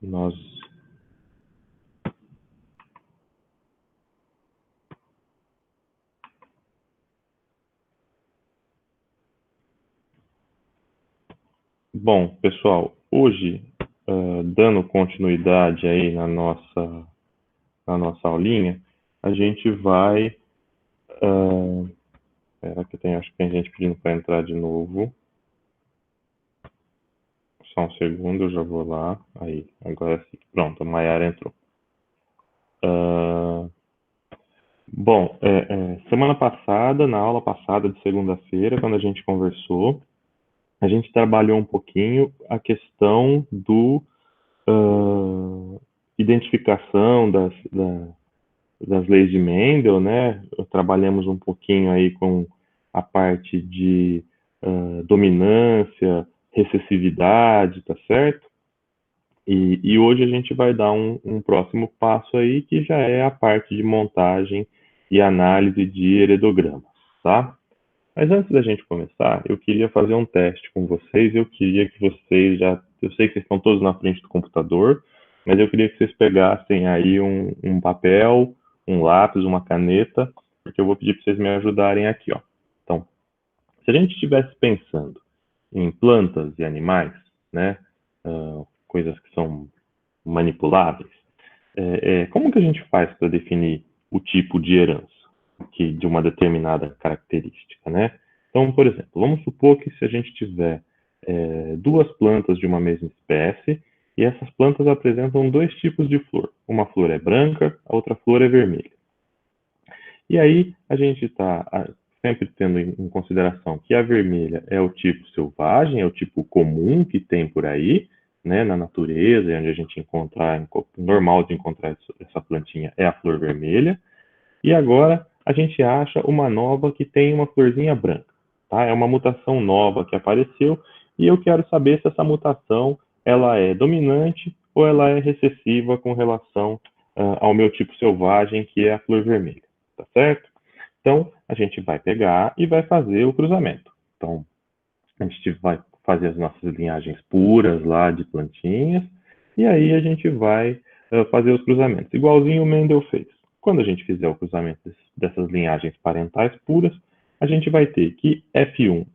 nós Bom, pessoal, hoje, dando continuidade aí na nossa aulinha, a gente vai. Espera que acho que tem gente pedindo para entrar de novo. Só um segundo, eu já vou lá. Aí, agora sim. Pronto, a Mayara entrou. Ah, bom, semana passada, na aula passada de segunda-feira, quando a gente conversou, a gente trabalhou um pouquinho a questão do identificação das leis de Mendel, né? Trabalhamos um pouquinho aí com a parte de dominância, recessividade, tá certo? E hoje a gente vai dar um próximo passo aí, que já é a parte de montagem e análise de heredogramas, tá? Mas antes da gente começar, eu queria fazer um teste com vocês. Eu queria que vocês já. Eu sei que vocês estão todos na frente do computador, mas eu queria que vocês pegassem aí um papel, um lápis, uma caneta, porque eu vou pedir para vocês me ajudarem aqui, ó. Então, se a gente estivesse pensando em plantas e animais, né, coisas que são manipuláveis, como que a gente faz para definir o tipo de herança de uma determinada característica, né? Então, por exemplo, vamos supor que se a gente tiver duas plantas de uma mesma espécie e essas plantas apresentam dois tipos de flor. Uma flor é branca, a outra flor é vermelha. E aí a gente está sempre tendo em consideração que a vermelha é o tipo selvagem, é o tipo comum que tem por aí, né, na natureza, onde a gente encontra, normal de encontrar essa plantinha é a flor vermelha. E agora a gente acha uma nova que tem uma florzinha branca, tá? É uma mutação nova que apareceu e eu quero saber se essa mutação ela é dominante ou ela é recessiva com relação ao meu tipo selvagem, que é a flor vermelha, tá certo? Então, a gente vai pegar e vai fazer o cruzamento. Então, a gente vai fazer as nossas linhagens puras lá de plantinhas, e aí a gente vai fazer os cruzamentos, igualzinho o Mendel fez. Quando a gente fizer o cruzamento dessas linhagens parentais puras, a gente vai ter que F1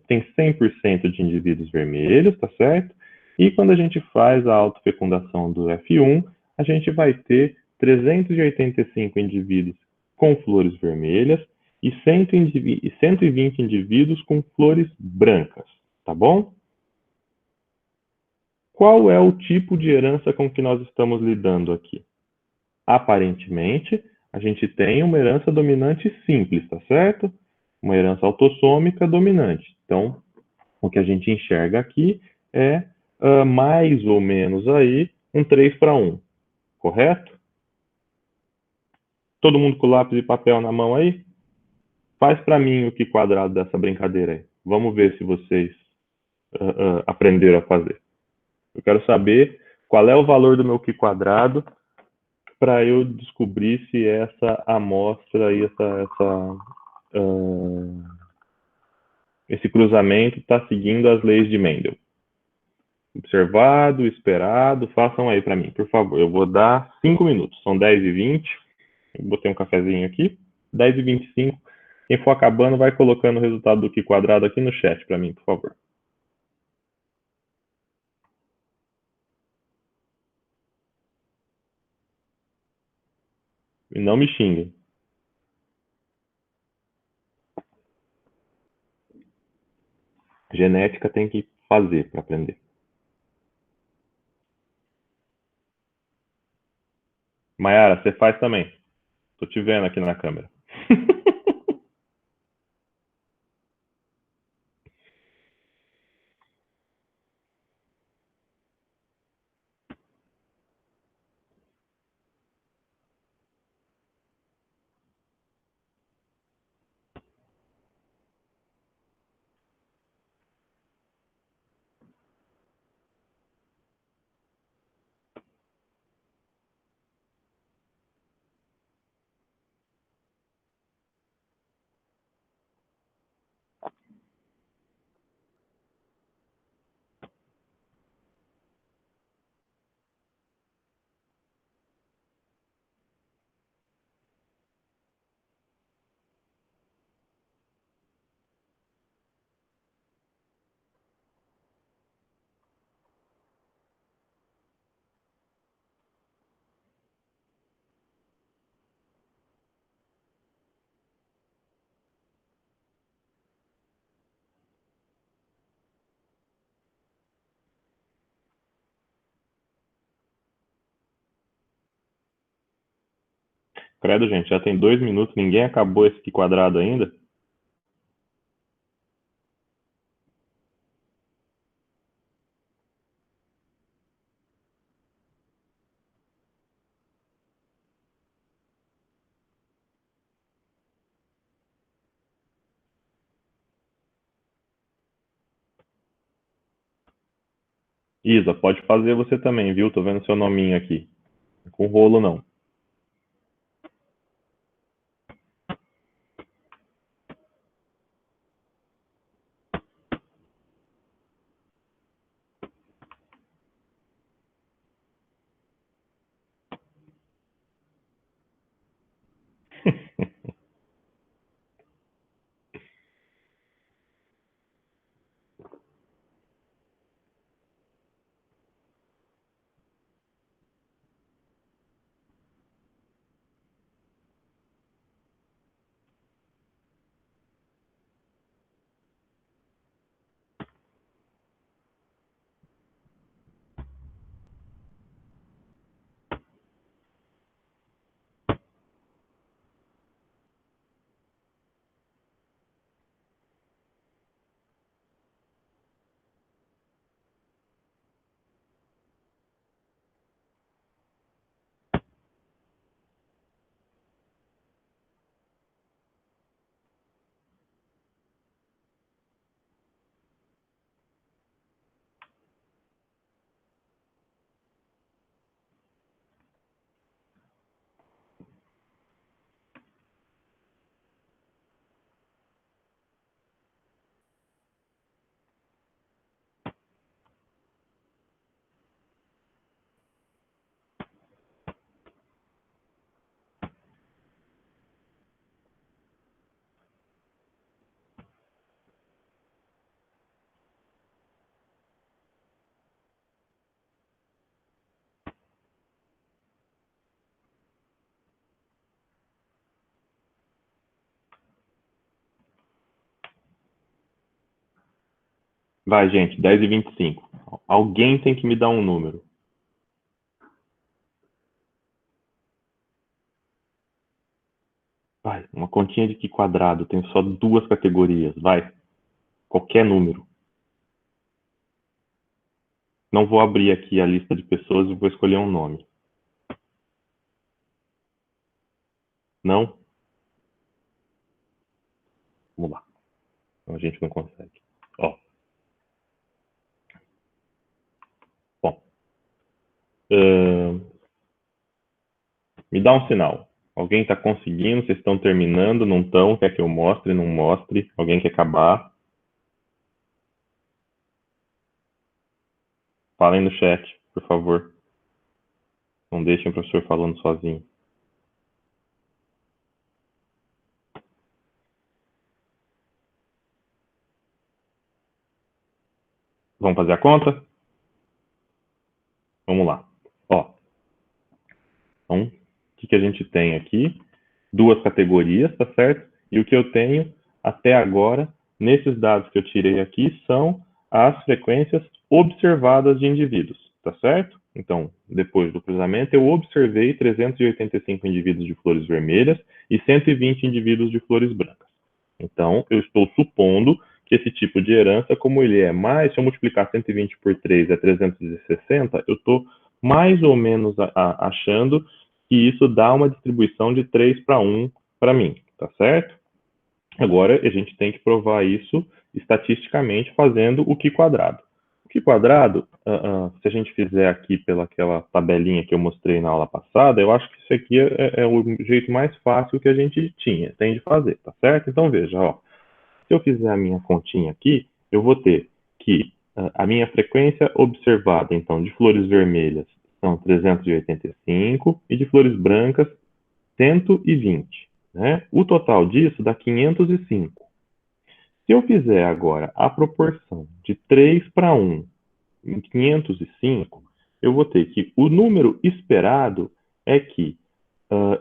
tem 100% de indivíduos vermelhos, tá certo? E quando a gente faz a autofecundação do F1, a gente vai ter 385 indivíduos com flores vermelhas e 120 indivíduos com flores brancas, tá bom? Qual é o tipo de herança com que nós estamos lidando aqui? Aparentemente, a gente tem uma herança dominante simples, tá certo? Uma herança autossômica dominante. Então, o que a gente enxerga aqui é mais ou menos aí um 3 para 1, correto? Todo mundo com lápis e papel na mão aí? Faz para mim o que quadrado dessa brincadeira aí. Vamos ver se vocês aprenderam a fazer. Eu quero saber qual é o valor do meu Q quadrado para eu descobrir se essa amostra e esse cruzamento está seguindo as leis de Mendel. Observado, esperado, façam aí para mim, por favor. Eu vou dar 5 minutos, são 10h20. Eu botei um cafezinho aqui, 10h25. Quem for acabando, vai colocando o resultado do Q quadrado aqui no chat para mim, por favor. E não me xinguem. Genética tem que fazer para aprender. Mayara, você faz também. Tô te vendo aqui na câmera. Credo, gente, já tem 2 minutos, ninguém acabou esse aqui quadrado ainda? Isa, pode fazer você também, viu? Tô vendo seu nominho aqui. Com rolo, não. Vai, gente, 10h25. Alguém tem que me dar um número. Vai, uma continha de que quadrado? Tem só 2 categorias. Vai, qualquer número. Não vou abrir aqui a lista de pessoas e vou escolher um nome. Não? Vamos lá. Então a gente não consegue. Ó, bom. Me dá um sinal. Alguém está conseguindo? Vocês estão terminando? Não estão? Quer que eu mostre? Não mostre? Alguém quer acabar? Falem no chat, por favor. Não deixem o professor falando sozinho. Vamos fazer a conta? Vamos lá. Ó, então, o que a gente tem aqui? 2 categorias, tá certo? E o que eu tenho até agora, nesses dados que eu tirei aqui, são as frequências observadas de indivíduos, tá certo? Então, depois do cruzamento, eu observei 385 indivíduos de flores vermelhas e 120 indivíduos de flores brancas. Então, eu estou supondo que esse tipo de herança, como ele é mais, se eu multiplicar 120 por 3 é 360, eu estou mais ou menos achando que isso dá uma distribuição de 3:1 para mim, tá certo? Agora, a gente tem que provar isso estatisticamente fazendo o Q quadrado. O Q quadrado, se a gente fizer aqui pelaquela tabelinha que eu mostrei na aula passada, eu acho que isso aqui é o jeito mais fácil que a gente tem de fazer, tá certo? Então, veja, ó, se eu fizer a minha continha aqui, eu vou ter que a minha frequência observada, então, de flores vermelhas são 385 e de flores brancas 120. Né? O total disso dá 505. Se eu fizer agora a proporção de 3:1 em 505, eu vou ter que o número esperado é que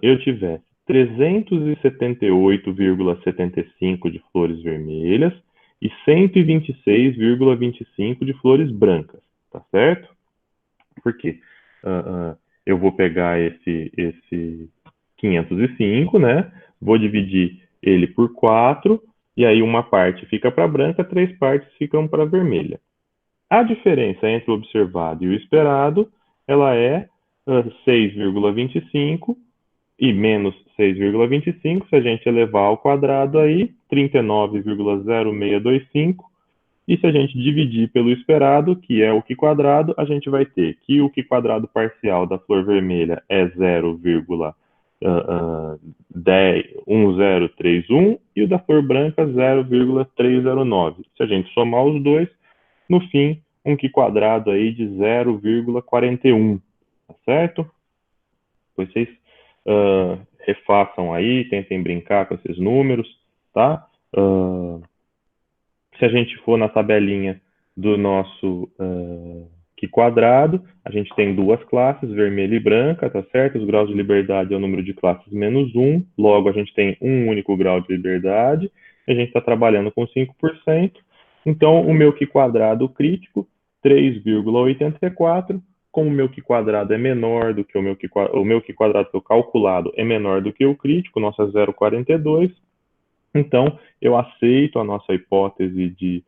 eu tivesse 378,75 de flores vermelhas e 126,25 de flores brancas, tá certo? Por quê? Eu vou pegar esse 505, né? Vou dividir ele por 4, e aí uma parte fica para branca, 3 partes ficam para vermelha. A diferença entre o observado e o esperado, ela é 6,25 e menos 6,25, se a gente elevar ao quadrado aí, 39,0625, e se a gente dividir pelo esperado, que é o Q quadrado, a gente vai ter que o Q quadrado parcial da flor vermelha é 0,1031 e o da flor branca 0,309. Se a gente somar os dois, no fim, um Q quadrado aí de 0,41, tá certo? Depois vocês refaçam aí, tentem brincar com esses números, tá? Se a gente for na tabelinha do nosso Q quadrado, a gente tem duas classes, vermelha e branca, tá certo? Os graus de liberdade é o número de classes menos 1, logo a gente tem um único grau de liberdade, a gente está trabalhando com 5%, então o meu Q quadrado crítico, 3,84, como o meu Q quadrado é menor do que o meu Q quadrado calculado é menor do que o crítico, nosso é 0,42, então eu aceito a nossa hipótese de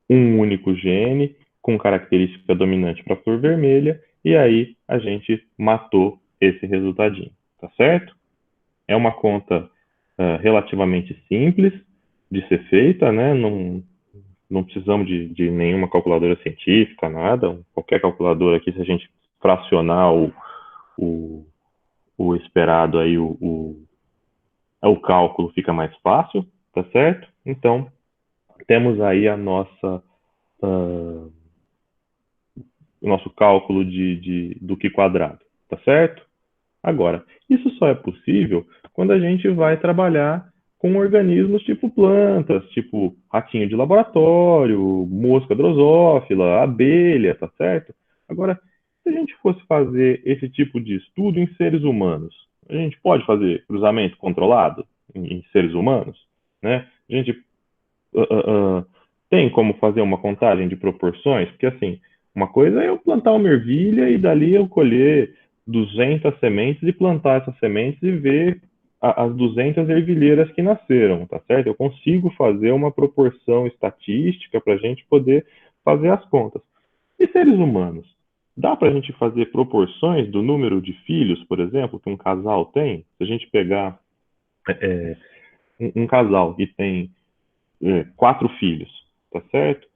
um único gene com característica dominante para a flor vermelha, e aí a gente matou esse resultadinho, tá certo? É uma conta relativamente simples de ser feita, né? Não precisamos de nenhuma calculadora científica, nada. Qualquer calculadora aqui, se a gente fracionar o esperado aí, o cálculo fica mais fácil, tá certo? Então, temos aí a nossa o nosso cálculo do Q quadrado, tá certo? Agora, isso só é possível quando a gente vai trabalhar com organismos tipo plantas, tipo ratinho de laboratório, mosca drosófila, abelha, tá certo? Agora, se a gente fosse fazer esse tipo de estudo em seres humanos, a gente pode fazer cruzamento controlado em seres humanos, né? A gente tem como fazer uma contagem de proporções? Porque, assim, uma coisa é eu plantar uma ervilha e dali eu colher 200 sementes e plantar essas sementes e ver as 200 ervilheiras que nasceram, tá certo? Eu consigo fazer uma proporção estatística para a gente poder fazer as contas. E seres humanos? Dá para a gente fazer proporções do número de filhos, por exemplo, que um casal tem? Se a gente pegar um casal que tem 4 filhos, tá certo?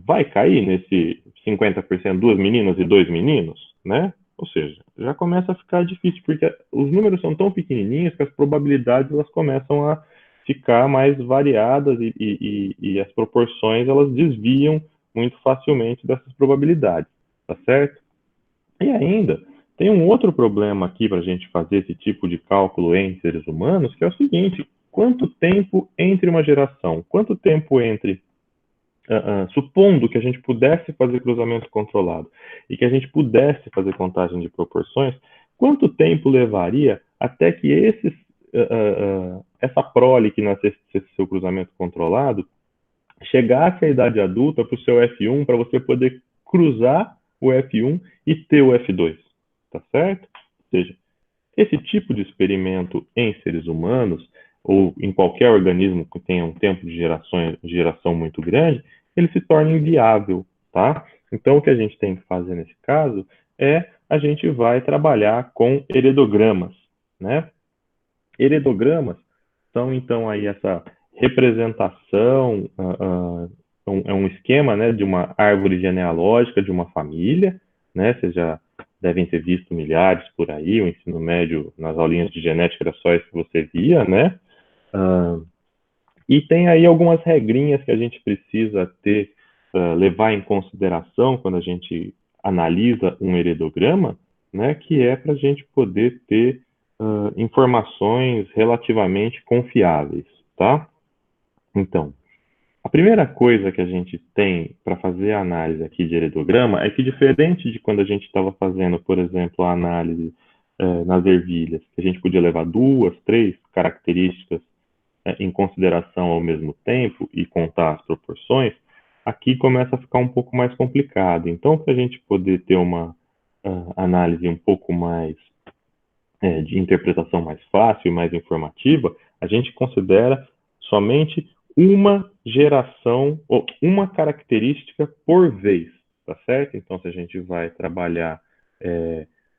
Vai cair nesse 50% duas meninas e dois meninos, né? Ou seja, já começa a ficar difícil, porque os números são tão pequenininhos que as probabilidades elas começam a ficar mais variadas e as proporções elas desviam muito facilmente dessas probabilidades, tá certo? E ainda, tem um outro problema aqui para a gente fazer esse tipo de cálculo em seres humanos, que é o seguinte: quanto tempo entre uma geração? Quanto tempo entre, supondo que a gente pudesse fazer cruzamento controlado e que a gente pudesse fazer contagem de proporções, quanto tempo levaria até que essa prole que nascesse desse seu cruzamento controlado chegasse à idade adulta para o seu F1 para você poder cruzar o F1 e ter o F2, tá certo? Ou seja, esse tipo de experimento em seres humanos ou em qualquer organismo que tenha um tempo de geração muito grande, ele se torna inviável, tá? Então, o que a gente tem que fazer nesse caso é a gente vai trabalhar com heredogramas, né? Heredogramas são, então, aí essa representação, é um esquema, né, de uma árvore genealógica de uma família, né? Vocês já devem ter visto milhares por aí, o ensino médio nas aulinhas de genética era só isso que você via, né? E tem aí algumas regrinhas que a gente precisa ter, levar em consideração quando a gente analisa um heredograma, né? Que é para a gente poder ter informações relativamente confiáveis, tá? Então, a primeira coisa que a gente tem para fazer a análise aqui de heredograma é que, diferente de quando a gente estava fazendo, por exemplo, a análise nas ervilhas, que a gente podia levar duas, três características em consideração ao mesmo tempo e contar as proporções, aqui começa a ficar um pouco mais complicado. Então, para a gente poder ter uma análise um pouco mais de interpretação mais fácil, mais informativa, a gente considera somente uma geração ou uma característica por vez, tá certo? Então, se a gente vai trabalhar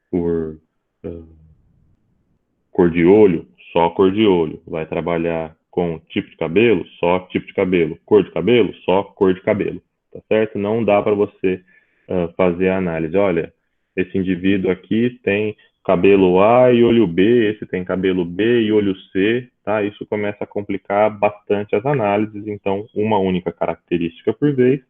por uh, cor de olho, só cor de olho. Vai trabalhar com tipo de cabelo, só tipo de cabelo. Cor de cabelo, só cor de cabelo. Tá certo? Não dá para você fazer a análise. Olha, esse indivíduo aqui tem cabelo A e olho B, esse tem cabelo B e olho C, tá? Isso começa a complicar bastante as análises, então uma única característica por vez.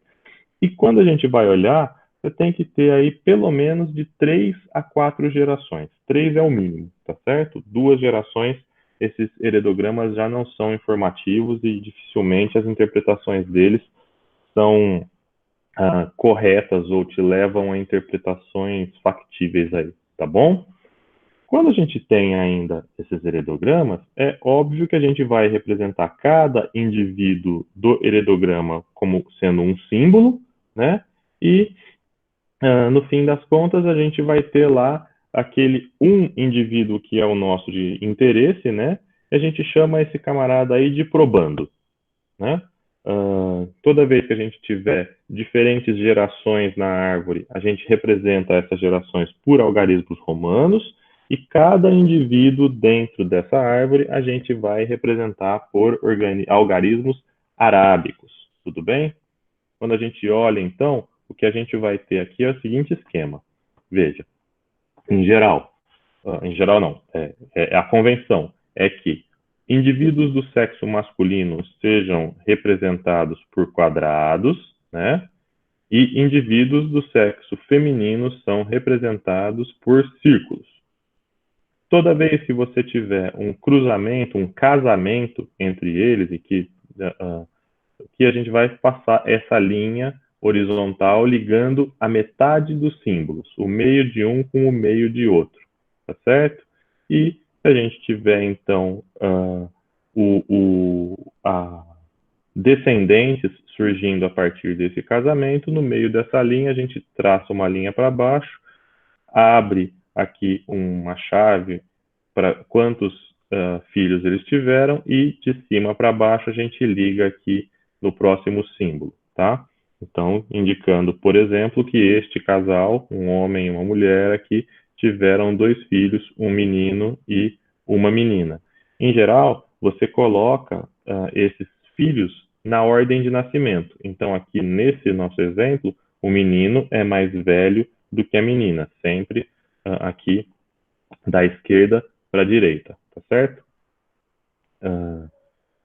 E quando a gente vai olhar, você tem que ter aí pelo menos de 3 a 4 gerações. 3 é o mínimo, tá certo? 2 gerações, esses heredogramas já não são informativos e dificilmente as interpretações deles são corretas ou te levam a interpretações factíveis aí, tá bom? Quando a gente tem ainda esses heredogramas, é óbvio que a gente vai representar cada indivíduo do heredograma como sendo um símbolo, né? E no fim das contas, a gente vai ter lá aquele um indivíduo que é o nosso de interesse, né? E a gente chama esse camarada aí de probando, né? Toda vez que a gente tiver diferentes gerações na árvore, a gente representa essas gerações por algarismos romanos e cada indivíduo dentro dessa árvore a gente vai representar por algarismos arábicos, tudo bem? Quando a gente olha, então, o que a gente vai ter aqui é o seguinte esquema. Veja, em geral não, a convenção é que indivíduos do sexo masculino sejam representados por quadrados, né? E indivíduos do sexo feminino são representados por círculos. Toda vez que você tiver um cruzamento, um casamento entre eles, e que a gente vai passar essa linha horizontal ligando a metade dos símbolos, o meio de um com o meio de outro, tá certo? E se a gente tiver, então, a descendentes surgindo a partir desse casamento, no meio dessa linha a gente traça uma linha para baixo, abre aqui uma chave para quantos filhos eles tiveram e de cima para baixo a gente liga aqui no próximo símbolo, tá? Então, indicando, por exemplo, que este casal, um homem e uma mulher aqui, tiveram 2 filhos, um menino e uma menina. Em geral, você coloca esses filhos na ordem de nascimento. Então, aqui nesse nosso exemplo, o menino é mais velho do que a menina, sempre aqui da esquerda para a direita, tá certo?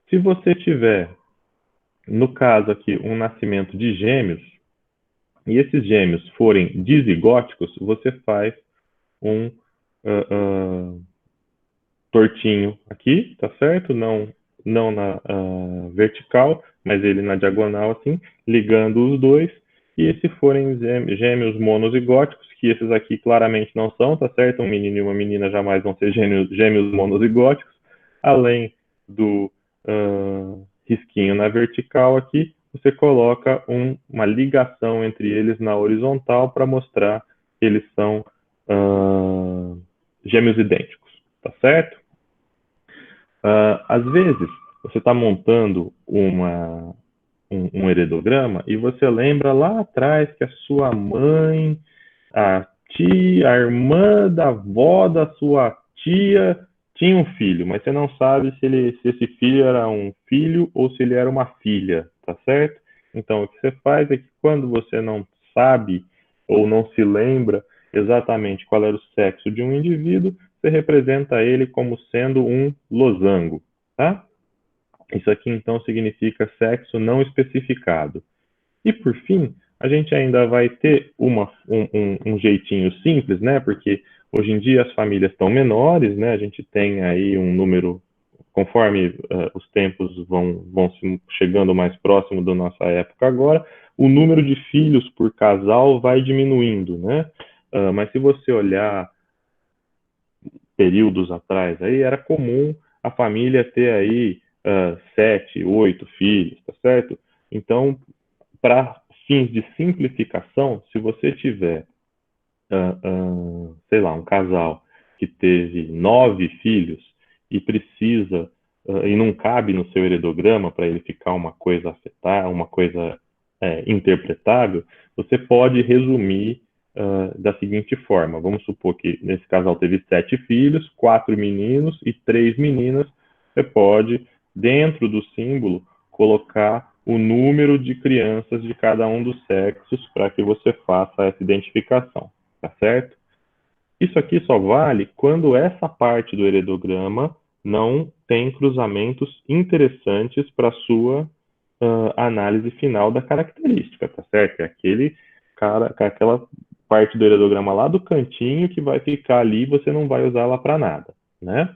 Se você tiver, no caso aqui, um nascimento de gêmeos, e esses gêmeos forem dizigóticos, você faz um tortinho aqui, tá certo? Não na vertical, mas ele na diagonal, assim, ligando os dois. E se forem gêmeos monozigóticos, que esses aqui claramente não são, tá certo? Um menino e uma menina jamais vão ser gêmeos monozigóticos, além do risquinho na vertical aqui, você coloca uma ligação entre eles na horizontal para mostrar que eles são gêmeos idênticos, tá certo? Às vezes, você está montando um heredograma e você lembra lá atrás que a sua mãe, a tia, a irmã da avó da sua tia tinha um filho, mas você não sabe se esse filho era um filho ou se ele era uma filha, tá certo? Então, o que você faz é que quando você não sabe ou não se lembra exatamente qual era o sexo de um indivíduo, você representa ele como sendo um losango, tá? Isso aqui então significa sexo não especificado. E por fim, a gente ainda vai ter um jeitinho simples, né? Porque hoje em dia as famílias estão menores, né? A gente tem aí um número, conforme os tempos vão chegando mais próximo da nossa época agora, o número de filhos por casal vai diminuindo, né? Mas se você olhar períodos atrás, aí era comum a família ter aí 7, 8 filhos, tá certo? Então, para fins de simplificação, se você tiver, sei lá, um casal que teve 9 filhos e precisa, e não cabe no seu heredograma para ele ficar uma coisa afetar, uma coisa interpretável, você pode resumir da seguinte forma. Vamos supor que nesse casal teve 7 filhos, 4 meninos e 3 meninas. Você pode, dentro do símbolo, colocar o número de crianças de cada um dos sexos para que você faça essa identificação, tá certo? Isso aqui só vale quando essa parte do heredograma não tem cruzamentos interessantes para a sua análise final da característica, tá certo? É aquela parte do heredograma lá do cantinho que vai ficar ali e você não vai usar ela para nada, né?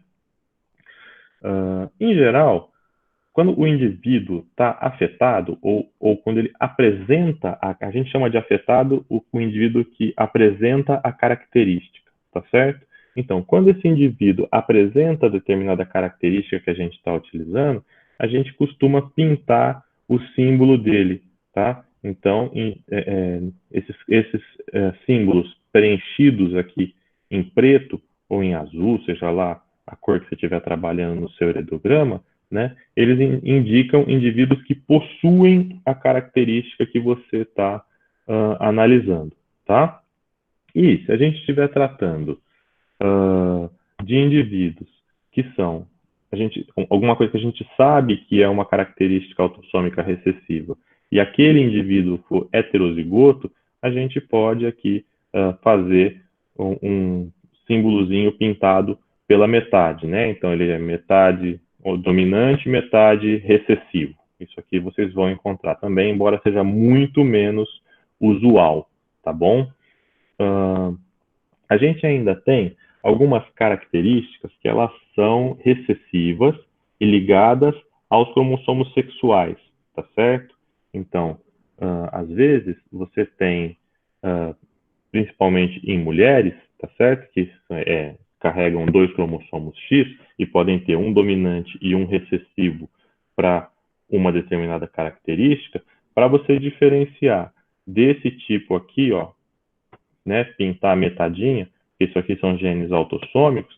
Em geral, quando o indivíduo está afetado, ou quando ele apresenta, a gente chama de afetado o indivíduo que apresenta a característica, tá certo? Então, quando esse indivíduo apresenta determinada característica que a gente está utilizando, a gente costuma pintar o símbolo dele, tá? Então, esses símbolos preenchidos aqui em preto ou em azul, seja lá a cor que você estiver trabalhando no seu heredograma, né, eles indicam indivíduos que possuem a característica que você está analisando, tá? E se a gente estiver tratando de indivíduos que são alguma coisa que a gente sabe que é uma característica autossômica recessiva e aquele indivíduo for heterozigoto, a gente pode aqui fazer um símbolozinho pintado pela metade, né? Então ele é metade dominante, metade recessivo. Isso aqui vocês vão encontrar também, embora seja muito menos usual, tá bom? A gente ainda tem algumas características que elas são recessivas e ligadas aos cromossomos sexuais, tá certo? Então, às vezes, você tem, principalmente em mulheres, tá certo? Que carregam 2 cromossomos X e podem ter um dominante e um recessivo para uma determinada característica, para você diferenciar desse tipo aqui, ó, né, pintar a metadinha, isso aqui são genes autossômicos,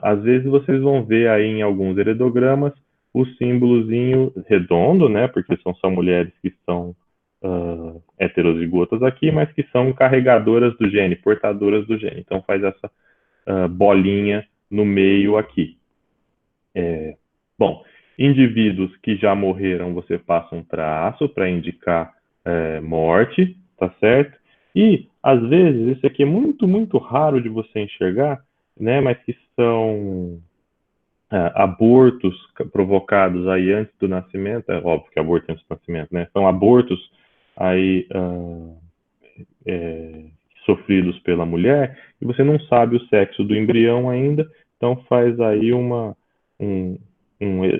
às vezes vocês vão ver aí em alguns heredogramas o símbolozinho redondo, né, porque são só mulheres que são heterozigotas aqui, mas que são carregadoras do gene, portadoras do gene. Então faz essa bolinha no meio aqui. Bom, indivíduos que já morreram, você passa um traço para indicar morte, tá certo? E, às vezes, esse aqui é muito, muito raro de você enxergar, né? Mas que são abortos provocados aí antes do nascimento, é óbvio que aborto antes do nascimento, né? São abortos aí sofridos pela mulher e você não sabe o sexo do embrião ainda, então faz aí um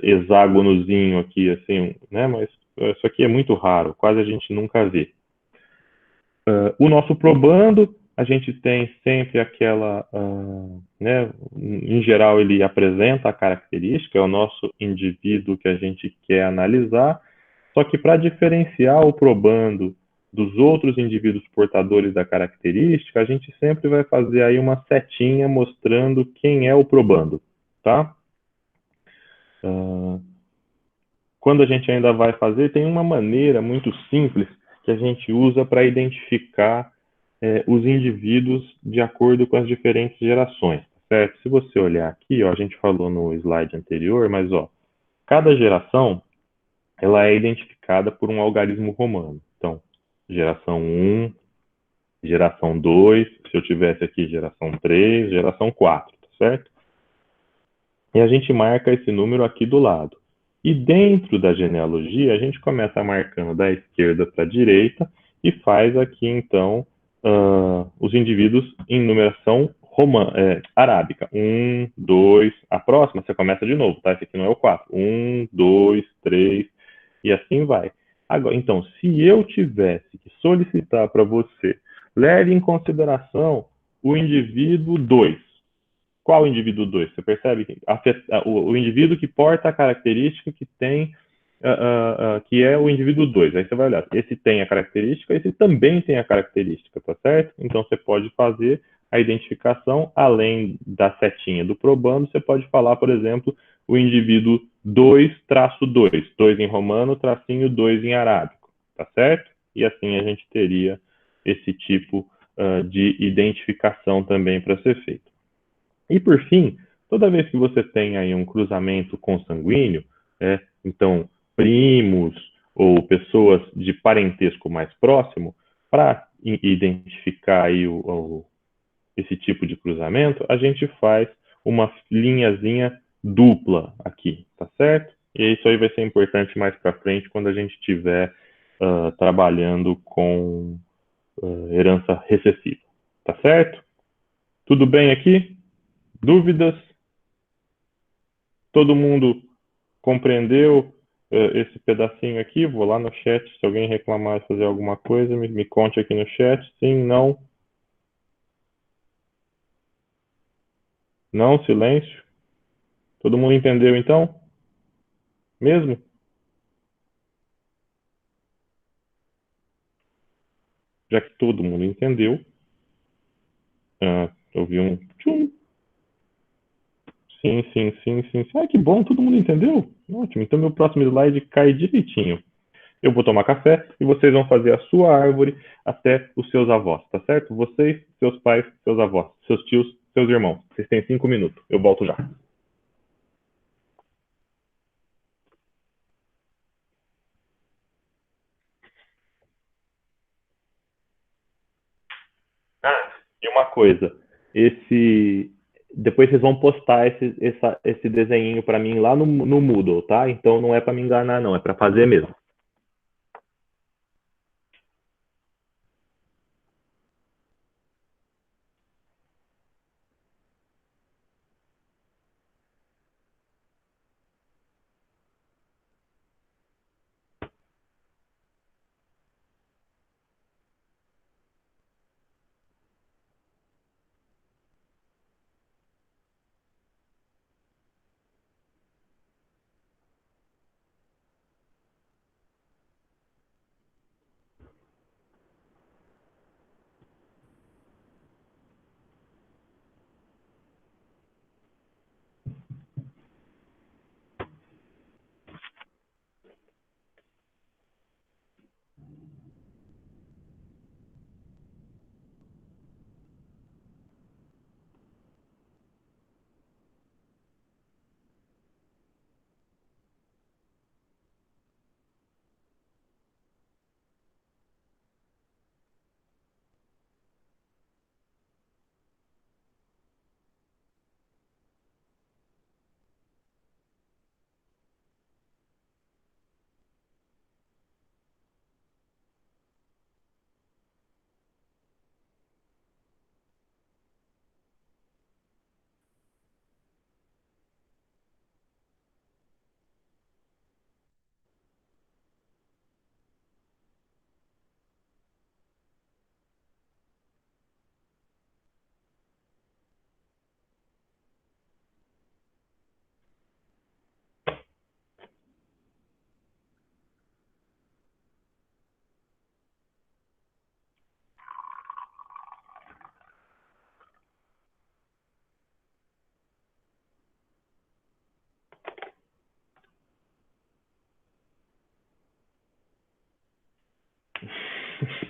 hexágonozinho aqui, assim, né? Mas isso aqui é muito raro, quase a gente nunca vê. O nosso probando, a gente tem sempre aquela, né, em geral ele apresenta a característica, é o nosso indivíduo que a gente quer analisar, só que para diferenciar o probando dos outros indivíduos portadores da característica, a gente sempre vai fazer aí uma setinha mostrando quem é o probando, tá? Quando a gente ainda vai fazer, tem uma maneira muito simples que a gente usa para identificar os indivíduos de acordo com as diferentes gerações, certo? Se você olhar aqui, ó, a gente falou no slide anterior, mas ó, cada geração ela é identificada por um algarismo romano. Então, geração 1, geração 2, se eu tivesse aqui geração 3, geração 4, tá certo? E a gente marca esse número aqui do lado. E dentro da genealogia, a gente começa marcando da esquerda para a direita e faz aqui, então, os indivíduos em numeração arábica. 1, 2, a próxima você começa de novo, tá? Esse aqui não é o 4. 1, 2, 3, e assim vai. Agora, então, se eu tivesse que solicitar para você, leve em consideração o indivíduo 2. Qual indivíduo 2? Você percebe que o indivíduo que porta a característica que tem, que é o indivíduo 2. Aí você vai olhar, esse tem a característica, esse também tem a característica, tá certo? Então você pode fazer A identificação, além da setinha do probando, você pode falar, por exemplo, o indivíduo 2-2, 2 em romano, tracinho 2 em arábico, tá certo? E assim a gente teria esse tipo de identificação também para ser feito. E por fim, toda vez que você tem aí um cruzamento consanguíneo, então primos ou pessoas de parentesco mais próximo, para identificar aí esse tipo de cruzamento, a gente faz uma linhazinha dupla aqui, tá certo? E isso aí vai ser importante mais para frente quando a gente estiver trabalhando com herança recessiva, tá certo? Tudo bem aqui? Dúvidas? Todo mundo compreendeu esse pedacinho aqui? Vou lá no chat, se alguém reclamar de fazer alguma coisa, me conte aqui no chat. Sim, não? Não, silêncio. Todo mundo entendeu então? Mesmo? Já que todo mundo entendeu, eu vi um tchum. Sim, sim, sim, sim. Ah, que bom, todo mundo entendeu? Ótimo. Então meu próximo slide cai direitinho. Eu vou tomar café e vocês vão fazer a sua árvore até os seus avós, tá certo? Vocês, seus pais, seus avós, seus tios, seus irmãos. Vocês têm 5 minutos. Eu volto já. Ah, e uma coisa, esse depois vocês vão postar esse desenho para mim lá no Moodle, tá? Então não é para me enganar, não, é para fazer mesmo.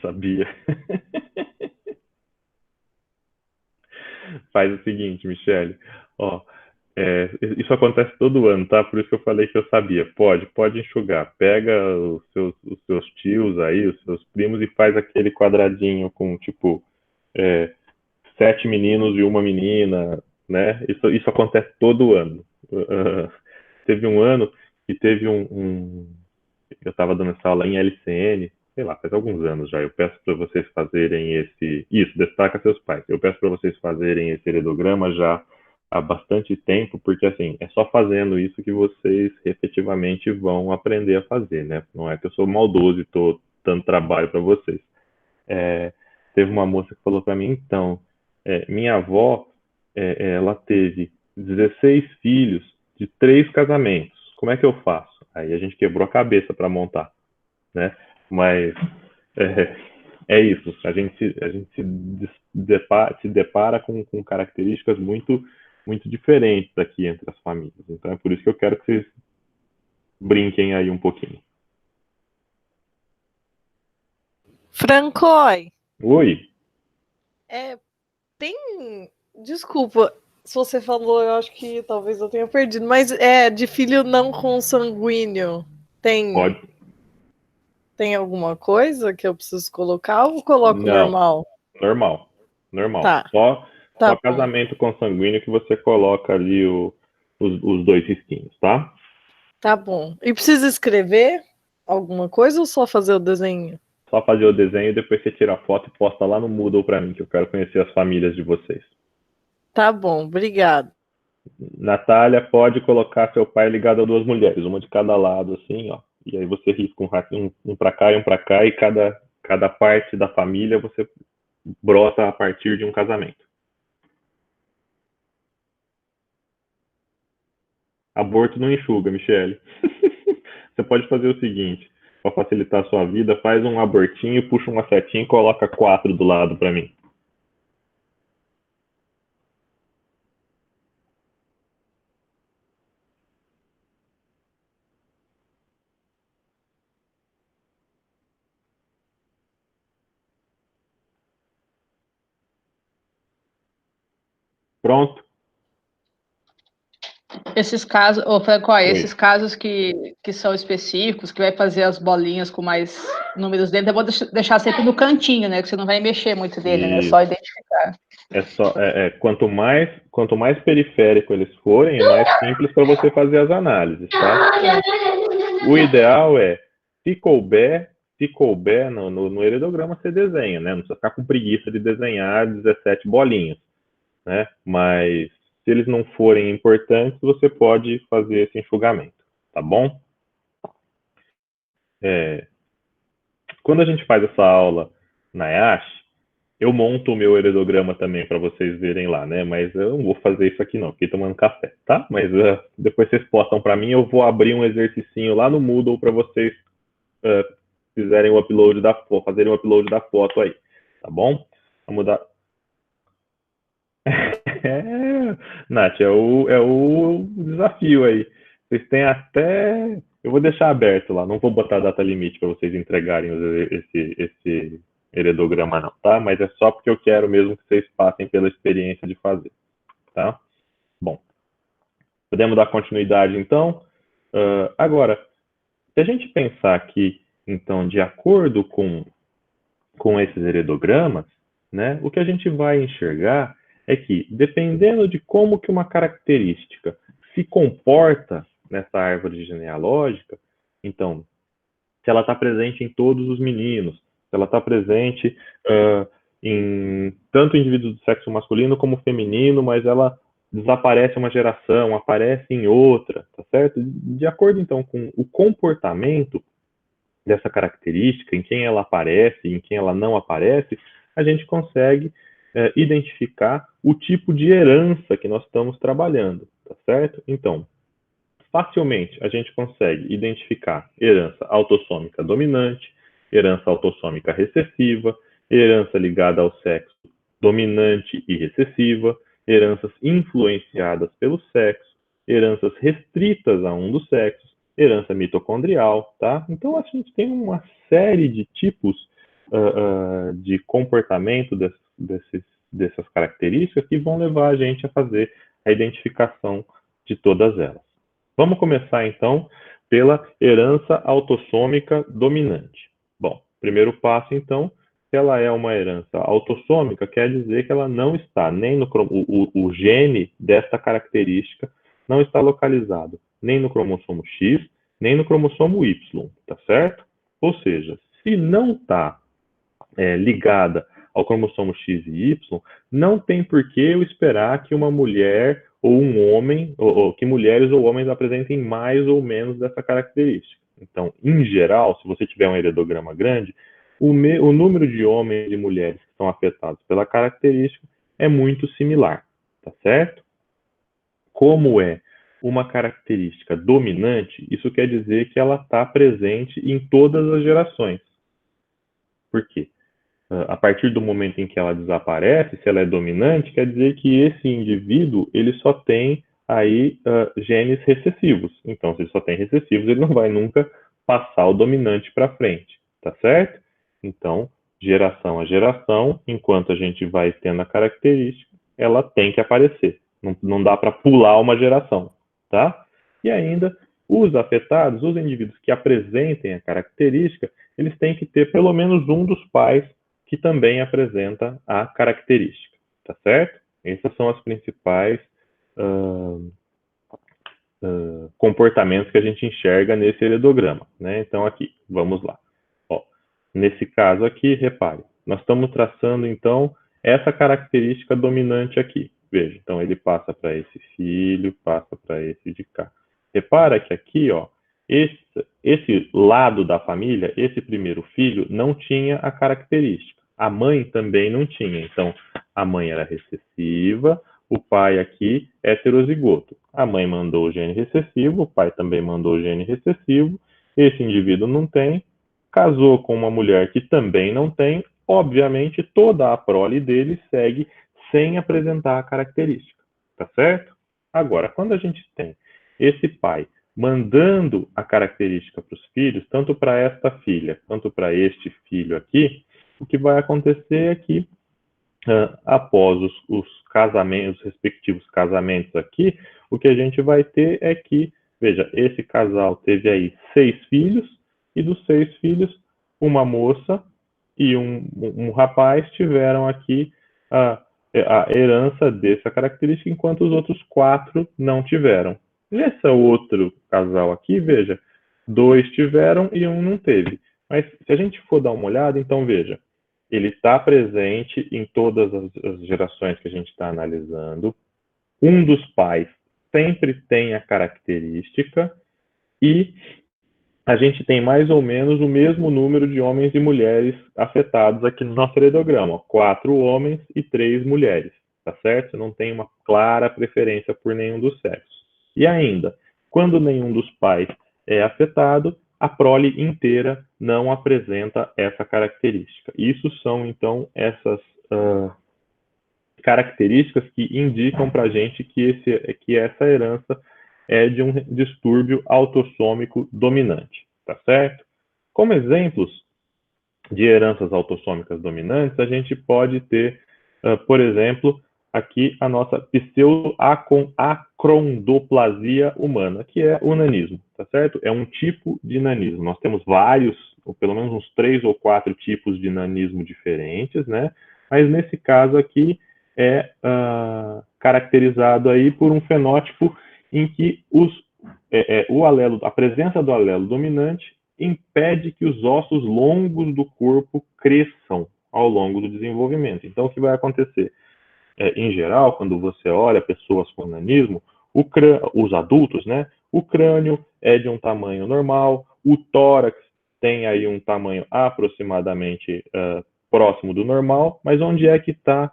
Sabia. Faz o seguinte, Michele. Ó, isso acontece todo ano, tá? Por isso que eu falei que eu sabia. Pode enxugar. Pega os seus tios aí, os seus primos e faz aquele quadradinho com tipo é, 7 meninos e uma menina, né? Isso acontece todo ano. Teve um ano que teve eu estava dando essa aula em LCN, sei lá, faz alguns anos já. Eu peço para vocês fazerem isso, destaca seus pais. Eu peço para vocês fazerem esse heredograma já há bastante tempo, porque assim, é só fazendo isso que vocês efetivamente vão aprender a fazer, né? Não é que eu sou maldoso e estou dando trabalho para vocês. É, teve uma moça que falou para mim, então, minha avó, ela teve 16 filhos de 3 casamentos. Como é que eu faço? Aí a gente quebrou a cabeça para montar, né? Mas é, É isso. Se depara com características muito diferentes aqui entre as famílias. Então é por isso que eu quero que vocês brinquem aí um pouquinho. Francoy, Oi, tem. Desculpa se você falou, eu acho que talvez eu tenha perdido, mas é de filho não consanguíneo. Tem, pode. tem alguma coisa que eu preciso colocar ou coloco Não, normal? normal. Normal. Tá, Só tá bom. casamento consanguíneo que você coloca ali os dois risquinhos, tá? Tá bom. E precisa escrever alguma coisa ou só fazer o desenho? Só fazer o desenho e depois você tira a foto e posta lá no Moodle pra mim, que eu quero conhecer as famílias de vocês. Tá bom, obrigado. Natália, pode colocar seu pai ligado a duas mulheres, uma de cada lado, assim, ó. E aí você risca um para cá e um para cá, e cada parte da família você brota a partir de um casamento. Aborto não enxuga, Michele. Você pode fazer o seguinte, para facilitar a sua vida, faz um abortinho, puxa uma setinha e coloca 4 do lado para mim. Pronto? Esses casos, ô Francois, Oi. esses casos que são específicos, que vai fazer as bolinhas com mais números dentro, eu vou deixar sempre no cantinho, né? Que você não vai mexer muito dele, né? Só identificar. Quanto mais periférico eles forem, é mais simples para você fazer as análises, tá? O ideal é, se couber no heredograma, você desenha, né? Não precisa ficar com preguiça de desenhar 17 bolinhas, né? Mas se eles não forem importantes, você pode fazer esse enxugamento, tá bom? Quando a gente faz essa aula na Yash, eu monto o meu heredograma também para vocês verem lá, né? Mas eu não vou fazer isso aqui não, fiquei tomando café, tá? Mas depois vocês postam para mim, eu vou abrir um exercicinho lá no Moodle para vocês fazerem o upload da foto aí, tá bom? Vamos dar. Nath, é o desafio aí. Vocês têm até. Eu vou deixar aberto lá, não vou botar data limite para vocês entregarem esse heredograma, não, tá? Mas é só porque eu quero mesmo que vocês passem pela experiência de fazer, tá? Bom, podemos dar continuidade então? Agora, se a gente pensar aqui, então, de acordo com esses heredogramas, né, o que a gente vai enxergar é que, dependendo de como que uma característica se comporta nessa árvore genealógica, então, se ela está presente em todos os meninos, se ela está presente em tanto indivíduos do sexo masculino como feminino, mas ela desaparece uma geração, aparece em outra, tá certo? De acordo, então, com o comportamento dessa característica, em quem ela aparece, em quem ela não aparece, a gente consegue identificar o tipo de herança que nós estamos trabalhando, tá certo? Então, facilmente a gente consegue identificar herança autossômica dominante, herança autossômica recessiva, herança ligada ao sexo dominante e recessiva, heranças influenciadas pelo sexo, heranças restritas a um dos sexos, herança mitocondrial, tá? Então a gente tem uma série de tipos de comportamento dessas características que vão levar a gente a fazer a identificação de todas elas. Vamos começar então pela herança autossômica dominante. Bom, primeiro passo então, se ela é uma herança autossômica, quer dizer que ela não está nem no o gene desta característica não está localizado nem no cromossomo X, nem no cromossomo Y, tá certo? Ou seja, se não está ligada ao cromossomo X e Y, não tem por que eu esperar que uma mulher ou um homem, ou que mulheres ou homens apresentem mais ou menos dessa característica. Então, em geral, se você tiver um heredograma grande, o número de homens e mulheres que são afetados pela característica é muito similar, tá certo? Como é uma característica dominante, isso quer dizer que ela está presente em todas as gerações. Por quê? a partir do momento em que ela desaparece, se ela é dominante, quer dizer que esse indivíduo ele só tem aí genes recessivos. Então, se ele só tem recessivos, ele não vai nunca passar o dominante para frente, tá certo? Então, geração a geração, enquanto a gente vai tendo a característica, ela tem que aparecer. Não dá para pular uma geração, tá? E ainda, os afetados, os indivíduos que apresentem a característica, eles têm que ter pelo menos um dos pais que também apresenta a característica, tá certo? Essas são as principais comportamentos que a gente enxerga nesse heredograma, né? Então, aqui, vamos lá. Ó, nesse caso aqui, repare, nós estamos traçando, então, essa característica dominante aqui. Veja, então ele passa para esse filho, passa para esse de cá. Repara que aqui, ó, esse lado da família, esse primeiro filho, não tinha a característica. A mãe também não tinha. Então, a mãe era recessiva, o pai aqui heterozigoto. A mãe mandou o gene recessivo, o pai também mandou o gene recessivo. Esse indivíduo não tem, casou com uma mulher que também não tem. Obviamente, toda a prole dele segue sem apresentar a característica, tá certo? Agora, quando a gente tem esse pai mandando a característica para os filhos, tanto para esta filha quanto para este filho aqui, o que vai acontecer é que, após os casamentos, os respectivos casamentos aqui, o que a gente vai ter é que, veja, esse casal teve aí 6 filhos, e dos 6 filhos, uma moça e um rapaz tiveram aqui a herança dessa característica, enquanto os outros 4 não tiveram. Nesse outro casal aqui, veja, 2 tiveram e 1 não teve. Mas se a gente for dar uma olhada, então veja, ele está presente em todas as gerações que a gente está analisando. Um dos pais sempre tem a característica e a gente tem mais ou menos o mesmo número de homens e mulheres afetados aqui no nosso heredograma. 4 homens e 3 mulheres, tá certo? Você não tem uma clara preferência por nenhum dos sexos. E ainda, quando nenhum dos pais é afetado, a prole inteira não apresenta essa característica. Isso são, então, essas características que indicam para a gente que essa herança é de um distúrbio autossômico dominante, tá certo? Como exemplos de heranças autossômicas dominantes, a gente pode ter, por exemplo, aqui a nossa pseudo-acrondoplasia humana, que é o nanismo, tá certo? É um tipo de nanismo. Nós temos vários, ou pelo menos uns 3 ou 4 tipos de nanismo diferentes, né? Mas nesse caso aqui é caracterizado aí por um fenótipo em que a presença do alelo dominante impede que os ossos longos do corpo cresçam ao longo do desenvolvimento. Então, o que vai acontecer? Em geral, quando você olha pessoas com nanismo, os adultos, né? O crânio é de um tamanho normal, o tórax tem aí um tamanho aproximadamente próximo do normal, mas onde é que está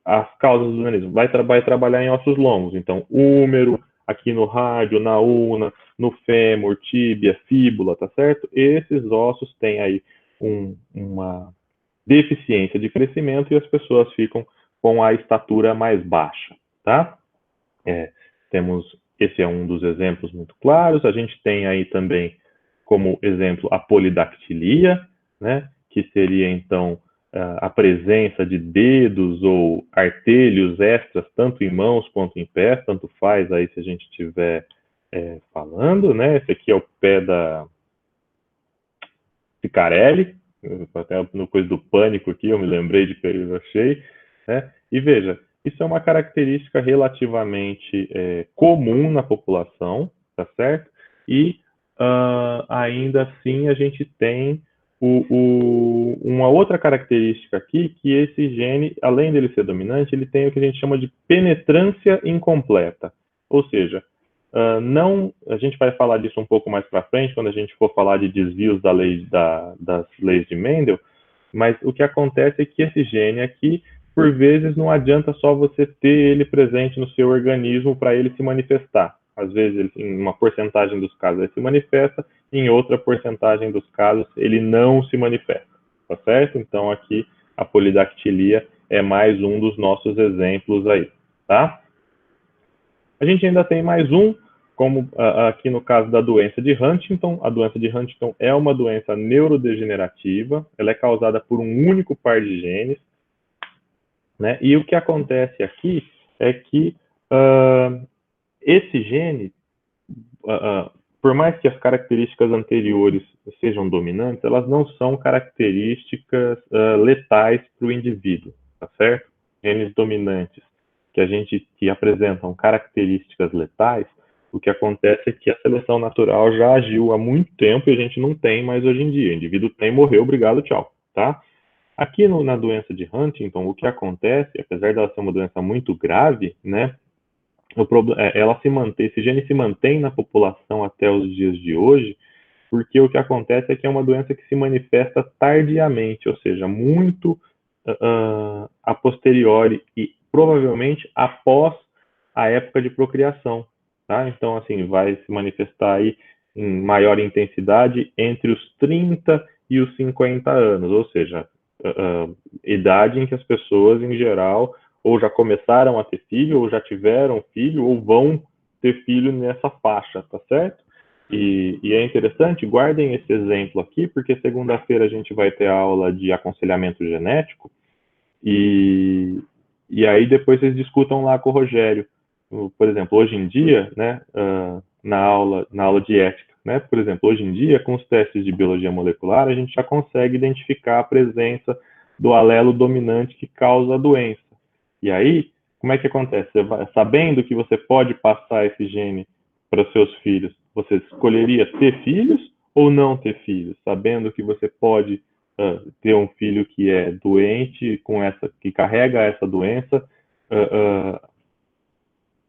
as causas do nanismo? Vai trabalhar em ossos longos, então úmero, aqui no rádio, na ulna, no fêmur, tíbia, fíbula, tá certo? Esses ossos têm aí uma deficiência de crescimento e as pessoas ficam com a estatura mais baixa, tá? Esse é um dos exemplos muito claros. A gente tem aí também como exemplo a polidactilia, né? Que seria então a presença de dedos ou artelhos extras, tanto em mãos quanto em pés, tanto faz aí se a gente estiver falando, né? Esse aqui é o pé da Picarelli, até no coisa do pânico aqui, eu me lembrei de que eu achei, né? E veja, isso é uma característica relativamente comum na população, tá certo? E ainda assim a gente tem uma outra característica aqui, que esse gene, além dele ser dominante, ele tem o que a gente chama de penetrância incompleta. Ou seja, a gente vai falar disso um pouco mais para frente, quando a gente for falar de desvios das leis de Mendel, mas o que acontece é que esse gene aqui, por vezes, não adianta só você ter ele presente no seu organismo para ele se manifestar. Às vezes, em uma porcentagem dos casos, ele se manifesta, em outra porcentagem dos casos, ele não se manifesta, tá certo? Então, aqui, a polidactilia é mais um dos nossos exemplos aí, tá? A gente ainda tem mais um, como aqui no caso da doença de Huntington. A doença de Huntington é uma doença neurodegenerativa, ela é causada por um único par de genes, né? E o que acontece aqui é que esse gene, por mais que as características anteriores sejam dominantes, elas não são características letais para o indivíduo, tá certo? Genes dominantes que apresentam características letais, o que acontece é que a seleção natural já agiu há muito tempo e a gente não tem mais hoje em dia. O indivíduo tem, morreu, obrigado, tchau, tá? Aqui na doença de Huntington, o que acontece, apesar dela ser uma doença muito grave, né, esse gene se mantém na população até os dias de hoje, porque o que acontece é que é uma doença que se manifesta tardiamente, ou seja, muito a posteriori e provavelmente após a época de procriação, tá? Então, assim, vai se manifestar aí em maior intensidade entre os 30 e os 50 anos, ou seja, idade em que as pessoas, em geral, ou já começaram a ter filho, ou já tiveram filho, ou vão ter filho nessa faixa, tá certo? E é interessante, guardem esse exemplo aqui, porque segunda-feira a gente vai ter aula de aconselhamento genético, e aí depois vocês discutam lá com o Rogério. Por exemplo, hoje em dia, né, na aula de ética, né, por exemplo, hoje em dia, com os testes de biologia molecular, a gente já consegue identificar a presença do alelo dominante que causa a doença. E aí, como é que acontece? Sabendo que você pode passar esse gene para os seus filhos, você escolheria ter filhos ou não ter filhos? Sabendo que você pode ter um filho que é doente, que carrega essa doença,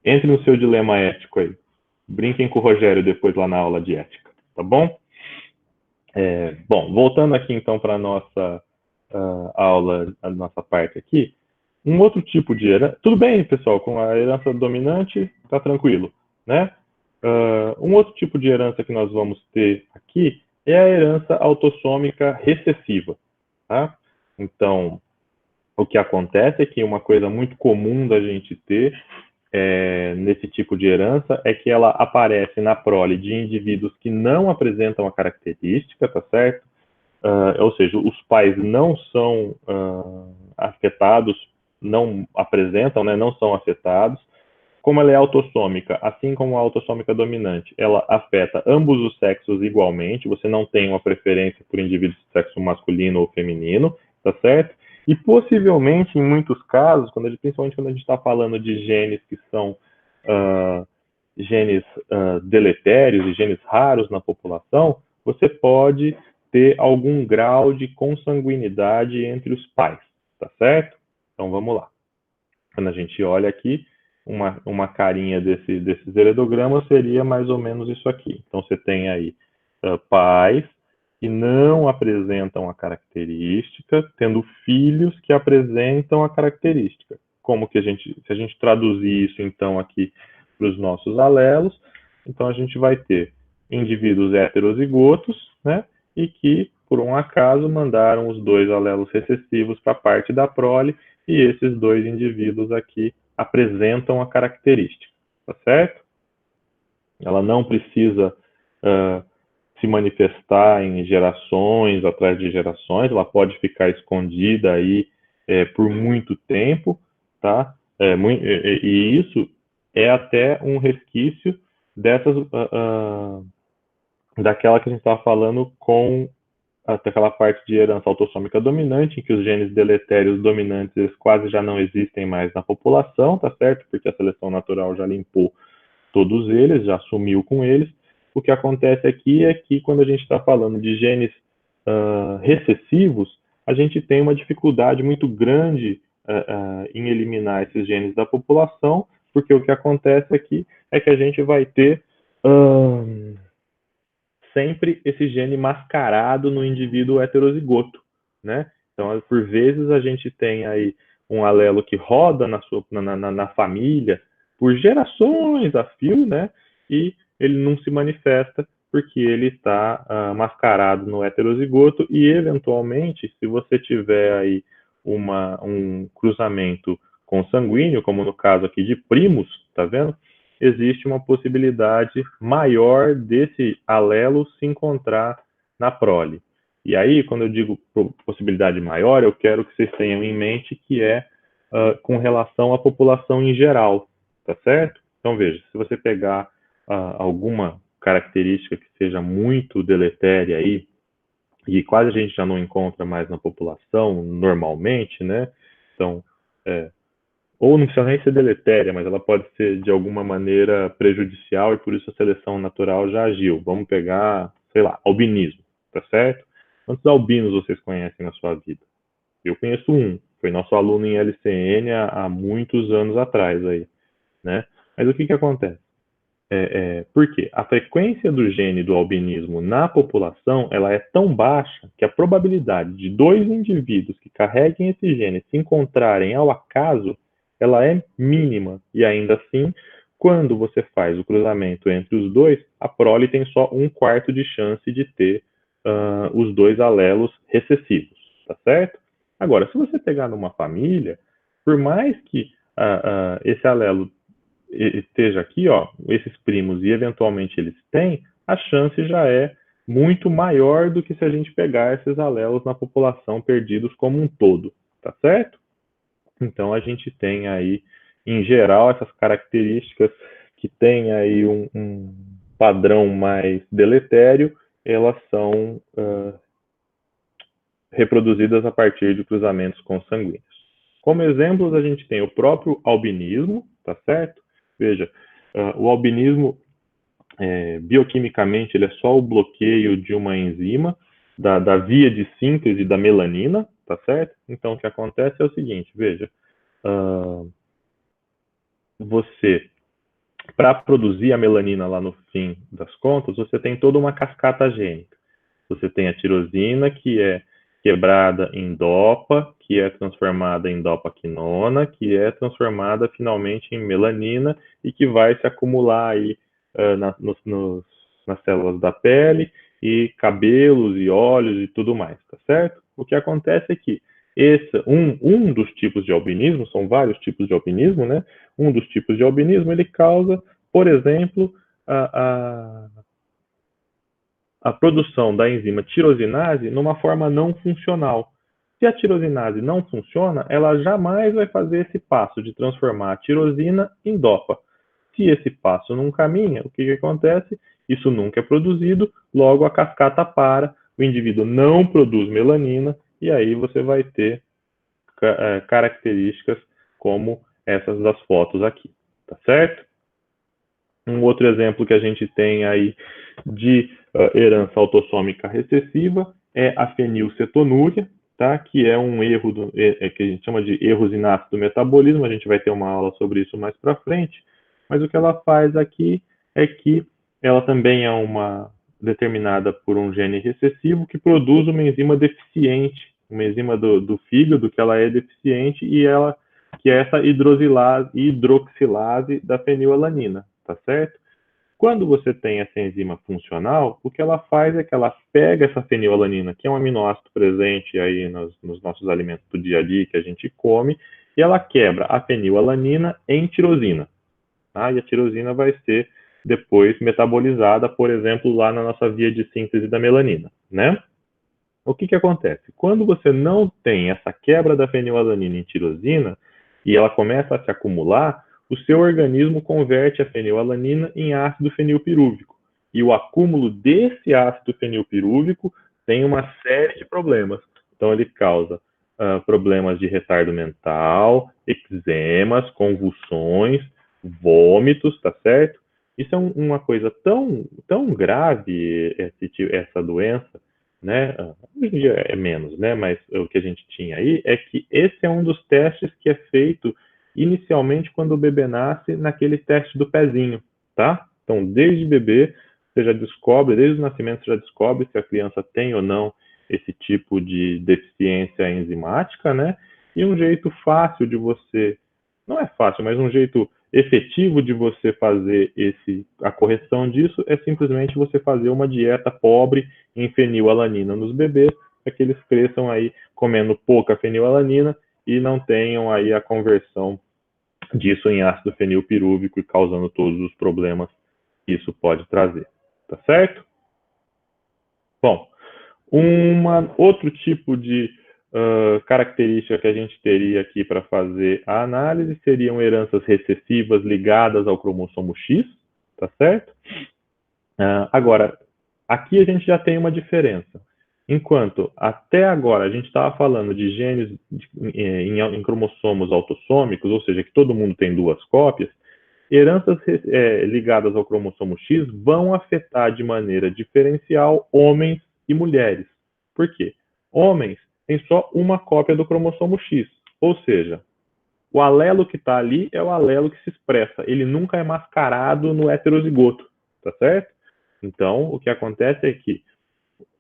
entre no seu dilema ético aí. Brinquem com o Rogério depois lá na aula de ética, tá bom? Bom, voltando aqui então para a nossa aula, a nossa parte aqui, um outro tipo de herança... Tudo bem, pessoal, com a herança dominante, tá tranquilo, né? Um outro tipo de herança que nós vamos ter aqui é a herança autossômica recessiva, tá? Então, o que acontece é que uma coisa muito comum da gente ter nesse tipo de herança é que ela aparece na prole de indivíduos que não apresentam a característica, tá certo? Ou seja, os pais não são afetados, não apresentam, né, não são afetados. Como ela é autossômica, assim como a autossômica dominante, ela afeta ambos os sexos igualmente, você não tem uma preferência por indivíduos de sexo masculino ou feminino, tá certo? E possivelmente, em muitos casos, principalmente quando a gente está falando de genes que são genes deletérios e genes raros na população, você pode ter algum grau de consanguinidade entre os pais, tá certo? Então vamos lá. Quando a gente olha aqui, uma carinha desses heredogramas seria mais ou menos isso aqui. Então você tem aí pais que não apresentam a característica, tendo filhos que apresentam a característica. Como que se a gente traduzir isso então aqui para os nossos alelos, então a gente vai ter indivíduos heterozigotos, né, e que, por um acaso, mandaram os dois alelos recessivos para a parte da prole, e esses dois indivíduos aqui apresentam a característica, tá certo? Ela não precisa se manifestar em gerações, atrás de gerações, ela pode ficar escondida aí por muito tempo, tá? E isso é até um resquício daquela que a gente estava falando daquela parte de herança autossômica dominante, em que os genes deletérios dominantes eles quase já não existem mais na população, tá certo? Porque a seleção natural já limpou todos eles, já sumiu com eles. O que acontece aqui é que quando a gente está falando de genes recessivos, a gente tem uma dificuldade muito grande em eliminar esses genes da população, porque o que acontece aqui é que a gente vai ter sempre esse gene mascarado no indivíduo heterozigoto, né? Então, por vezes, a gente tem aí um alelo que roda na família por gerações a fio, né? E ele não se manifesta porque ele está mascarado no heterozigoto e, eventualmente, se você tiver aí um cruzamento consanguíneo, como no caso aqui de primos, tá vendo? Existe uma possibilidade maior desse alelo se encontrar na prole. E aí, quando eu digo possibilidade maior, eu quero que vocês tenham em mente que é com relação à população em geral, tá certo? Então, veja, se você pegar alguma característica que seja muito deletéria aí, e quase a gente já não encontra mais na população normalmente, né? Então, ou não precisa nem ser deletéria, mas ela pode ser de alguma maneira prejudicial e por isso a seleção natural já agiu. Vamos pegar, sei lá, albinismo, tá certo? Quantos albinos vocês conhecem na sua vida? Eu conheço um, foi nosso aluno em LCN há muitos anos atrás aí, né? Mas o que acontece? Por quê? A frequência do gene do albinismo na população ela é tão baixa que a probabilidade de 2 indivíduos que carreguem esse gene se encontrarem ao acaso ela é mínima. E ainda assim, quando você faz o cruzamento entre os dois, a prole tem só 1/4 de chance de ter os dois alelos recessivos, tá certo? Agora, se você pegar numa família, por mais que esse alelo esteja aqui, ó, esses primos, e eventualmente eles têm, a chance já é muito maior do que se a gente pegar esses alelos na população perdidos como um todo, tá certo? Então a gente tem aí, em geral, essas características que têm aí um padrão mais deletério, elas são reproduzidas a partir de cruzamentos consanguíneos. Como exemplos, a gente tem o próprio albinismo, tá certo? Veja, o albinismo, bioquimicamente, ele é só o bloqueio de uma enzima da via de síntese da melanina, tá certo? Então, o que acontece é o seguinte, veja, você, para produzir a melanina lá no fim das contas, você tem toda uma cascata gênica. Você tem a tirosina, que é quebrada em dopa, que é transformada em dopaquinona, que é transformada finalmente em melanina e que vai se acumular aí nas células da pele e cabelos e olhos e tudo mais, tá certo? O que acontece é que um dos tipos de albinismo, são vários tipos de albinismo, né? Um dos tipos de albinismo, ele causa, por exemplo, a produção da enzima tirosinase numa forma não funcional. Se a tirosinase não funciona, ela jamais vai fazer esse passo de transformar a tirosina em dopa. Se esse passo não caminha, o que acontece? Isso nunca é produzido, logo a cascata para, o indivíduo não produz melanina, e aí você vai ter características como essas das fotos aqui, tá certo? Um outro exemplo que a gente tem aí de herança autossômica recessiva é a fenilcetonúria, tá? Que é um erro que a gente chama de erros inatos do metabolismo. A gente vai ter uma aula sobre isso mais para frente. Mas o que ela faz aqui é que ela também é uma determinada por um gene recessivo que produz uma enzima deficiente, uma enzima do fígado que ela é deficiente e ela que é essa hidroxilase da fenilalanina, tá certo? Quando você tem essa enzima funcional, o que ela faz é que ela pega essa fenilalanina, que é um aminoácido presente aí nos nossos alimentos do dia a dia que a gente come, e ela quebra a fenilalanina em tirosina. Tá? E a tirosina vai ser depois metabolizada, por exemplo, lá na nossa via de síntese da melanina, né? O que acontece? Quando você não tem essa quebra da fenilalanina em tirosina, e ela começa a se acumular, o seu organismo converte a fenilalanina em ácido fenilpirúvico. E o acúmulo desse ácido fenilpirúvico tem uma série de problemas. Então, ele causa problemas de retardo mental, eczemas, convulsões, vômitos, tá certo? Isso é uma coisa tão grave, essa doença, né? Hoje em dia é menos, né? Mas o que a gente tinha aí é que esse é um dos testes que é feito inicialmente quando o bebê nasce, naquele teste do pezinho, tá? Então, desde bebê, você já descobre, desde o nascimento você já descobre se a criança tem ou não esse tipo de deficiência enzimática, né? E um jeito fácil de você, não é fácil, mas um jeito efetivo de você fazer a correção disso é simplesmente você fazer uma dieta pobre em fenilalanina nos bebês, para que eles cresçam aí comendo pouca fenilalanina e não tenham aí a conversão disso em ácido fenilpirúvico e causando todos os problemas que isso pode trazer, tá certo? Bom, outro tipo de característica que a gente teria aqui para fazer a análise seriam heranças recessivas ligadas ao cromossomo X, tá certo? Agora, aqui a gente já tem uma diferença. Enquanto até agora a gente estava falando de genes em cromossomos autossômicos, ou seja, que todo mundo tem duas cópias, heranças ligadas ao cromossomo X vão afetar de maneira diferencial homens e mulheres. Por quê? Homens têm só uma cópia do cromossomo X, ou seja, o alelo que está ali é o alelo que se expressa, ele nunca é mascarado no heterozigoto, tá certo? Então, o que acontece é que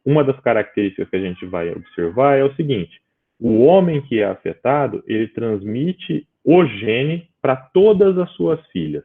uma das características que a gente vai observar é o seguinte: o homem que é afetado, ele transmite o gene para todas as suas filhas,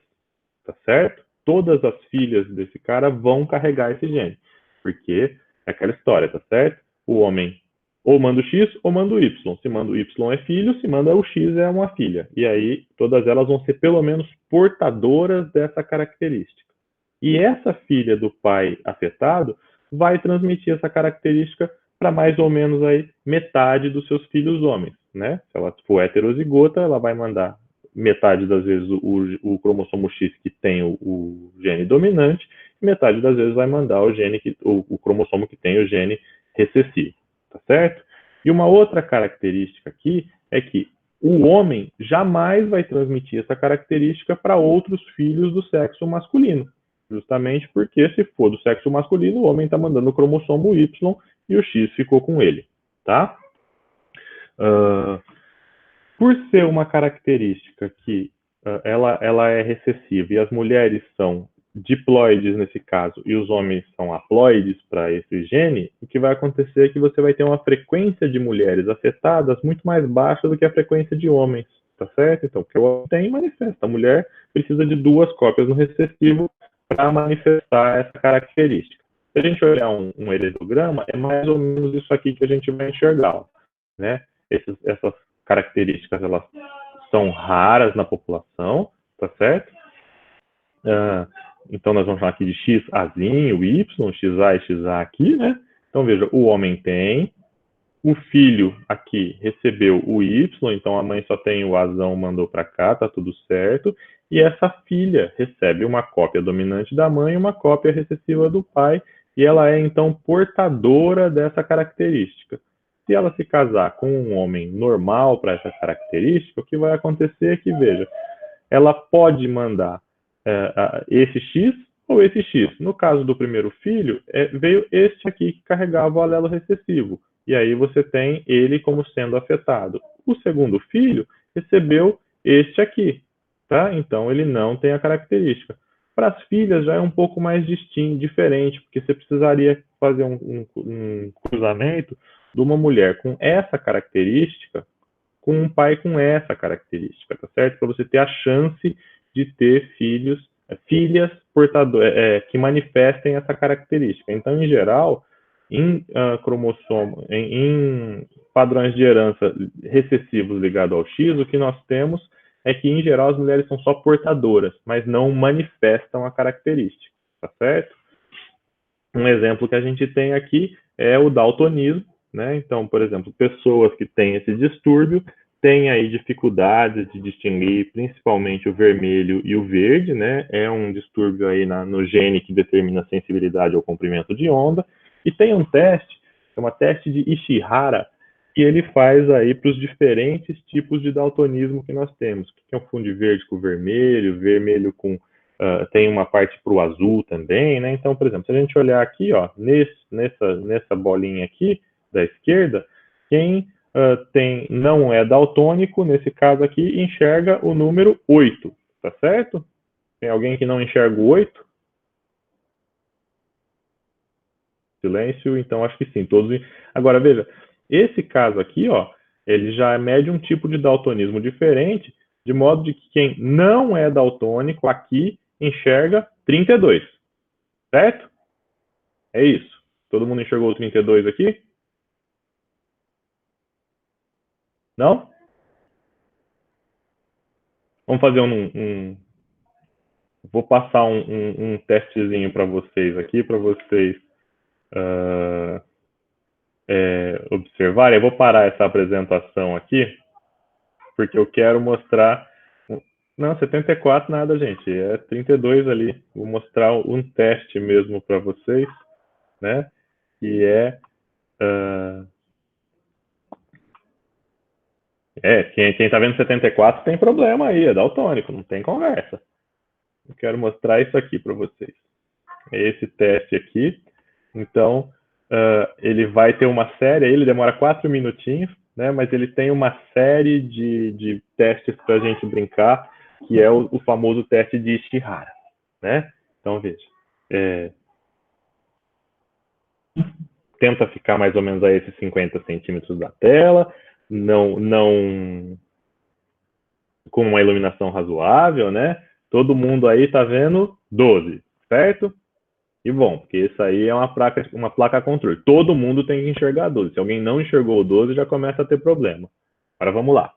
tá certo? Todas as filhas desse cara vão carregar esse gene, porque é aquela história, tá certo? O homem ou manda o X ou manda o Y. Se manda o Y é filho, se manda o X é uma filha. E aí todas elas vão ser pelo menos portadoras dessa característica. E essa filha do pai afetado vai transmitir essa característica para mais ou menos aí metade dos seus filhos homens, né? Se ela for heterozigota, ela vai mandar metade das vezes o cromossomo X que tem o gene dominante, e metade das vezes vai mandar o cromossomo que tem o gene recessivo, tá certo? E uma outra característica aqui é que o homem jamais vai transmitir essa característica para outros filhos do sexo masculino. Justamente porque, se for do sexo masculino, o homem está mandando o cromossomo Y e o X ficou com ele, tá? Por ser uma característica que ela é recessiva e as mulheres são diploides nesse caso e os homens são haploides para esse gene, o que vai acontecer é que você vai ter uma frequência de mulheres afetadas muito mais baixa do que a frequência de homens, tá certo? Então, porque o homem tem manifesta, a mulher precisa de duas cópias no recessivo para manifestar essa característica. Se a gente olhar um heredograma, é mais ou menos isso aqui que a gente vai enxergar, né? Essas características, elas são raras na população, tá certo? Então, nós vamos chamar aqui de XAzinho, Y, XA e XA aqui, né? Então, veja, o homem tem, o filho aqui recebeu o Y, então a mãe só tem o Azão, mandou para cá, tá tudo certo. E essa filha recebe uma cópia dominante da mãe e uma cópia recessiva do pai, e ela é, então, portadora dessa característica. Se ela se casar com um homem normal para essa característica, o que vai acontecer é que, veja, ela pode mandar esse X ou esse X. No caso do primeiro filho, veio este aqui que carregava o alelo recessivo. E aí você tem ele como sendo afetado. O segundo filho recebeu este aqui, tá? Então ele não tem a característica. Para as filhas já é um pouco mais diferente, porque você precisaria fazer um cruzamento de uma mulher com essa característica com um pai com essa característica, tá certo? Para você ter a chance de ter filhas que manifestem essa característica. Então, em geral, em padrões de herança recessivos ligados ao X, o que nós temos é que, em geral, as mulheres são só portadoras, mas não manifestam a característica, tá certo? Um exemplo que a gente tem aqui é o daltonismo, né? Então, por exemplo, pessoas que têm esse distúrbio têm aí dificuldades de distinguir principalmente o vermelho e o verde, né? É um distúrbio aí no gene que determina a sensibilidade ao comprimento de onda. E tem um teste, chama teste de Ishihara, que ele faz aí para os diferentes tipos de daltonismo que nós temos, que confunde verde com vermelho com tem uma parte para o azul também, né? Então, por exemplo, se a gente olhar aqui, ó, nessa bolinha aqui da esquerda, quem não é daltônico, nesse caso aqui, enxerga o número 8, tá certo? Tem alguém que não enxerga o 8? Silêncio, então acho que sim, todos. Agora, veja, esse caso aqui, ó, ele já mede um tipo de daltonismo diferente, de modo de que quem não é daltônico aqui enxerga 32, certo? É isso. Todo mundo enxergou o 32 aqui? Não? Vamos fazer vou passar um testezinho para vocês aqui, para vocês observarem. Eu vou parar essa apresentação aqui, porque eu quero mostrar... Não, 74 nada, gente. É 32 ali. Vou mostrar um teste mesmo para vocês, né? Que é... quem está vendo 74 tem problema aí, é daltônico, não tem conversa. Eu quero mostrar isso aqui para vocês. É esse teste aqui. Então, ele vai ter uma série, ele demora 4 minutinhos, né? Mas ele tem uma série de testes para a gente brincar, que é o famoso teste de Ishihara, né? Então, veja. Tenta ficar mais ou menos a esses 50 centímetros da tela, não com uma iluminação razoável, né? Todo mundo aí tá vendo 12, certo? E bom, porque isso aí é uma placa controle. Todo mundo tem que enxergar 12. Se alguém não enxergou o 12, já começa a ter problema. Agora vamos lá.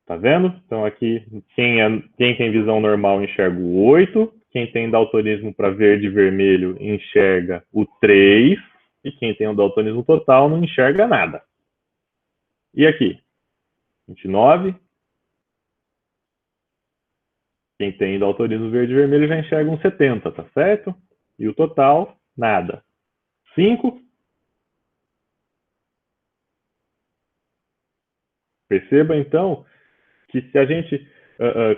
Tá vendo? Então aqui, quem tem visão normal enxerga o 8. Quem tem daltonismo para verde e vermelho enxerga o 3. E quem tem o daltonismo total não enxerga nada. E aqui? 29. Quem tem daltonismo verde e vermelho já enxerga um 70, tá certo? E o total, nada. 5. Perceba, então, que se a gente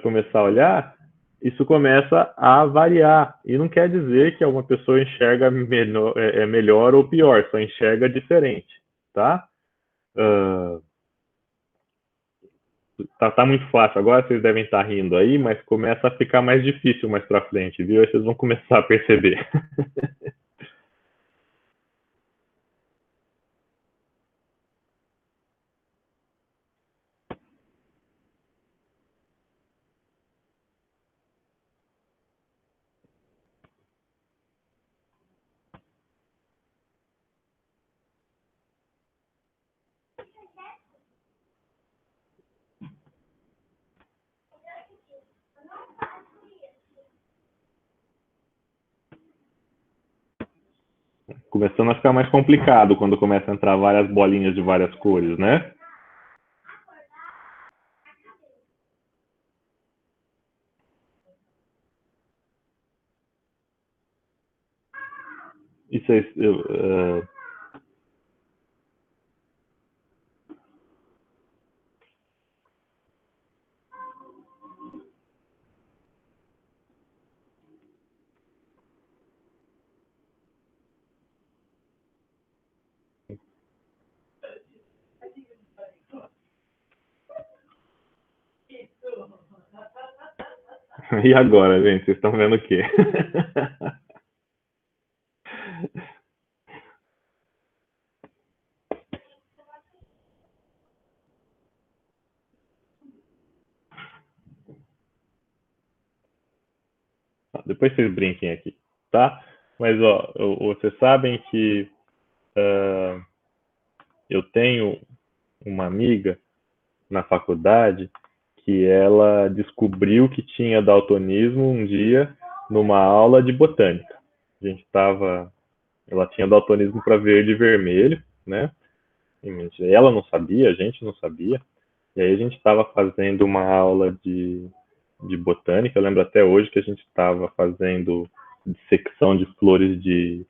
começar a olhar, isso começa a variar. E não quer dizer que alguma pessoa enxerga melhor ou pior, só enxerga diferente, tá? Tá muito fácil. Agora vocês devem estar rindo aí, mas começa a ficar mais difícil mais para frente, viu? Aí vocês vão começar a perceber. Começando a ficar mais complicado quando começa a entrar várias bolinhas de várias cores, né? Isso é, E agora, gente? Vocês estão vendo o quê? Depois vocês brinquem aqui, tá? Mas, ó, vocês sabem que eu tenho uma amiga na faculdade que ela descobriu que tinha daltonismo um dia numa aula de botânica. Ela tinha daltonismo para verde e vermelho, né? Ela não sabia, a gente não sabia. E aí a gente estava fazendo uma aula de botânica. Eu lembro até hoje que a gente estava fazendo dissecção de flores de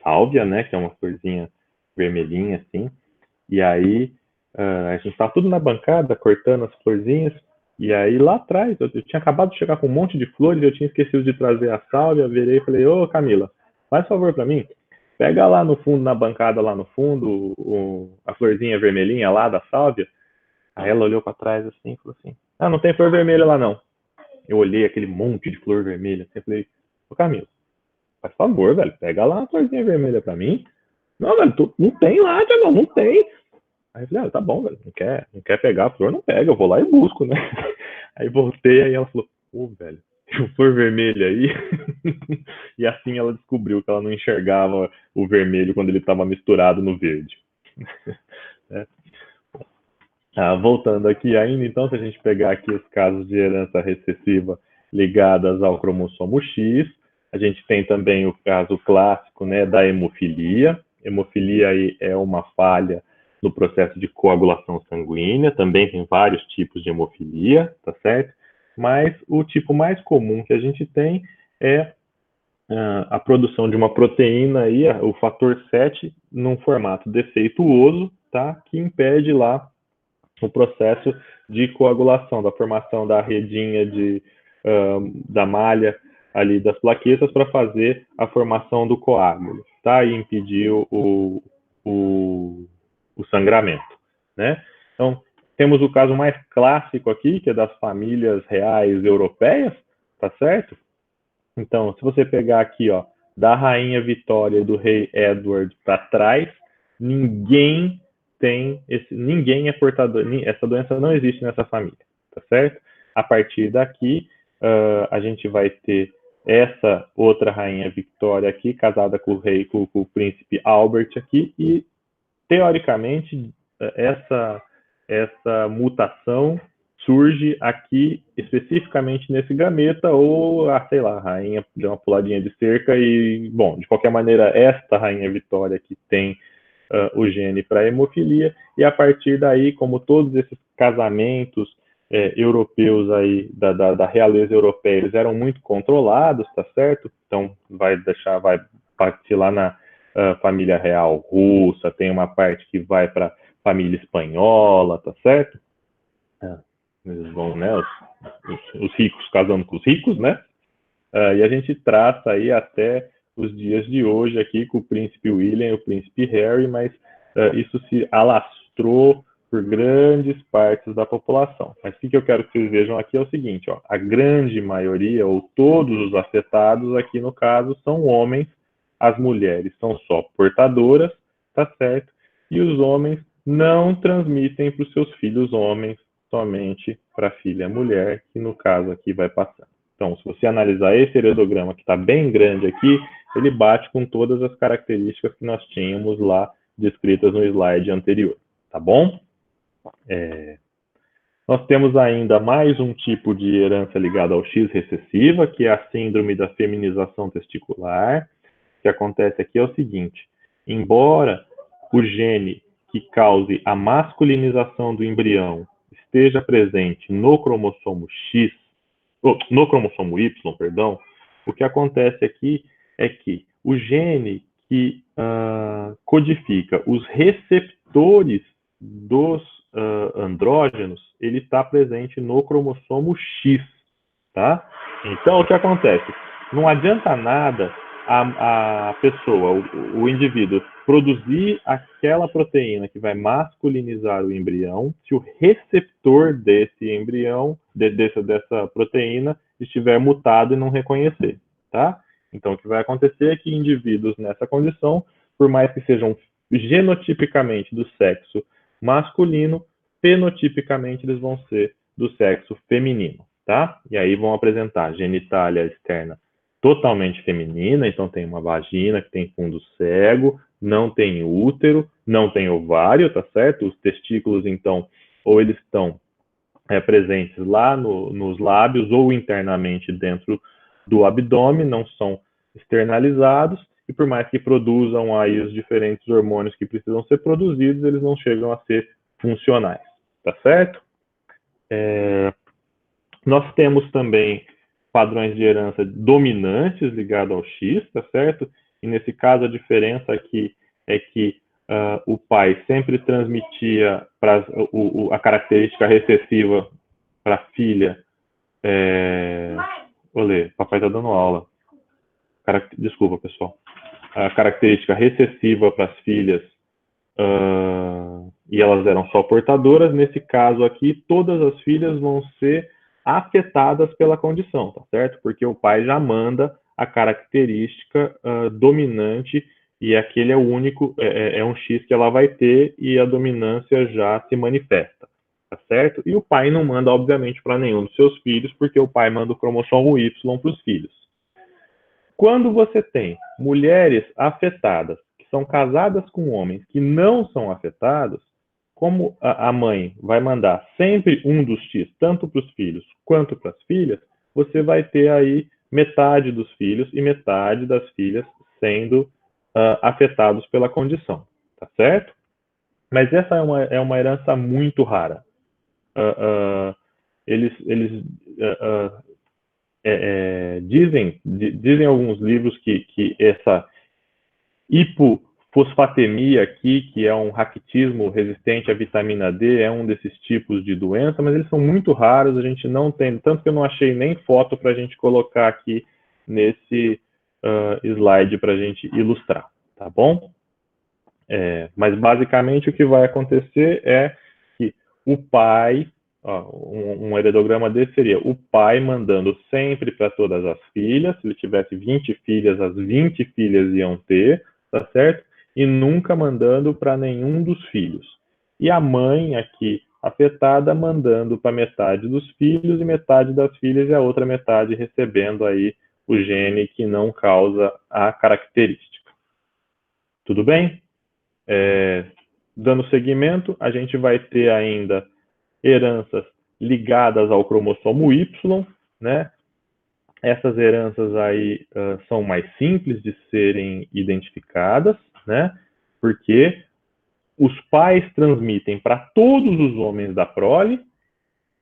sálvia, né? Que é uma florzinha vermelhinha assim. E aí a gente estava tudo na bancada, cortando as florzinhas. E aí lá atrás, eu tinha acabado de chegar com um monte de flores, eu tinha esquecido de trazer a sálvia, virei e falei, ô Camila, faz favor para mim, pega lá no fundo, na bancada lá no fundo, a florzinha vermelhinha lá da sálvia. Aí ela olhou para trás assim e falou assim, ah, não tem flor vermelha lá não. Eu olhei aquele monte de flor vermelha, assim, falei, ô Camila, faz favor, velho, pega lá uma florzinha vermelha para mim. Não, velho, não tem lá, Thiago, não tem. Aí Aí eu falei, tá bom, velho, não quer pegar a flor, não pega, eu vou lá e busco, né? Aí voltei, aí ela falou, velho, tem flor vermelha aí. E assim ela descobriu que ela não enxergava o vermelho quando ele estava misturado no verde. É. Voltando aqui ainda, então, se a gente pegar aqui os casos de herança recessiva ligadas ao cromossomo X, a gente tem também o caso clássico, né, da hemofilia. Hemofilia aí é uma falha no processo de coagulação sanguínea, também tem vários tipos de hemofilia, tá certo? Mas o tipo mais comum que a gente tem é a produção de uma proteína aí, o fator 7, num formato defeituoso, tá? Que impede lá o processo de coagulação, da formação da redinha da malha ali das plaquetas para fazer a formação do coágulo, tá? E impedir o sangramento, né? Então, temos o caso mais clássico aqui, que é das famílias reais europeias, tá certo? Então, se você pegar aqui, ó, da rainha Vitória e do rei Edward para trás, ninguém é portador, essa doença não existe nessa família, tá certo? A partir daqui, a gente vai ter essa outra rainha Vitória aqui, casada com o príncipe Albert aqui, e teoricamente essa mutação surge aqui especificamente nesse gameta, ou, sei lá, a rainha deu uma puladinha de cerca e, bom, de qualquer maneira, esta rainha Vitória que tem o gene para hemofilia, e a partir daí, como todos esses casamentos europeus aí, da realeza europeia, eles eram muito controlados, tá certo? Então, vai partir lá na família real russa, tem uma parte que vai para família espanhola, tá certo? Eles vão, né, os ricos casando com os ricos, né? E a gente traça aí até os dias de hoje aqui com o príncipe William e o príncipe Harry, mas isso se alastrou por grandes partes da população. Mas o que eu quero que vocês vejam aqui é o seguinte, ó, a grande maioria, ou todos os afetados aqui no caso, são homens, as mulheres são só portadoras, tá certo? E os homens não transmitem para os seus filhos homens, somente para a filha mulher, que no caso aqui vai passando. Então, se você analisar esse heredograma que está bem grande aqui, ele bate com todas as características que nós tínhamos lá descritas no slide anterior, tá bom? Nós temos ainda mais um tipo de herança ligada ao X recessiva, que é a síndrome da feminização testicular. O que acontece aqui é o seguinte, embora o gene que cause a masculinização do embrião esteja presente no cromossomo X, no cromossomo Y, perdão, o que acontece aqui é que o gene que codifica os receptores dos andrógenos, ele está presente no cromossomo X, tá? Então, o que acontece? Não adianta nada a pessoa, o indivíduo, produzir aquela proteína que vai masculinizar o embrião se o receptor desse embrião, dessa proteína, estiver mutado e não reconhecer, tá? Então, o que vai acontecer é que indivíduos nessa condição, por mais que sejam genotipicamente do sexo masculino, fenotipicamente eles vão ser do sexo feminino, tá? E aí vão apresentar genitália externa totalmente feminina, então tem uma vagina que tem fundo cego, não tem útero, não tem ovário, tá certo? Os testículos, então, ou eles estão presentes lá nos lábios ou internamente dentro do abdômen, não são externalizados, e por mais que produzam aí os diferentes hormônios que precisam ser produzidos, eles não chegam a ser funcionais, tá certo? Nós temos também padrões de herança dominantes ligados ao X, tá certo? E nesse caso a diferença aqui é que o pai sempre transmitia a característica recessiva para a filha. Vou ler, papai está dando aula. Desculpa, pessoal. A característica recessiva para as filhas e elas eram só portadoras. Nesse caso aqui, todas as filhas vão ser afetadas pela condição, tá certo? Porque o pai já manda a característica dominante e aquele é o único, é um X que ela vai ter e a dominância já se manifesta, tá certo? E o pai não manda, obviamente, para nenhum dos seus filhos, porque o pai manda o cromossomo Y para os filhos. Quando você tem mulheres afetadas, que são casadas com homens que não são afetados, como a mãe vai mandar sempre um dos X, tanto para os filhos quanto para as filhas, você vai ter aí metade dos filhos e metade das filhas sendo afetados pela condição, tá certo? Mas essa é uma herança muito rara. Eles dizem alguns livros que essa hipofosfatemia aqui, que é um raquitismo resistente à vitamina D, é um desses tipos de doença, mas eles são muito raros, a gente não tem, tanto que eu não achei nem foto para a gente colocar aqui nesse slide para a gente ilustrar, tá bom? Mas basicamente o que vai acontecer é que o pai, um heredograma desse seria o pai mandando sempre para todas as filhas, se ele tivesse 20 filhas, as 20 filhas iam ter, tá certo? E nunca mandando para nenhum dos filhos. E a mãe aqui afetada mandando para metade dos filhos e metade das filhas e a outra metade recebendo aí o gene que não causa a característica. Tudo bem? Dando seguimento, a gente vai ter ainda heranças ligadas ao cromossomo Y, né? Essas heranças aí são mais simples de serem identificadas, né? Porque os pais transmitem para todos os homens da prole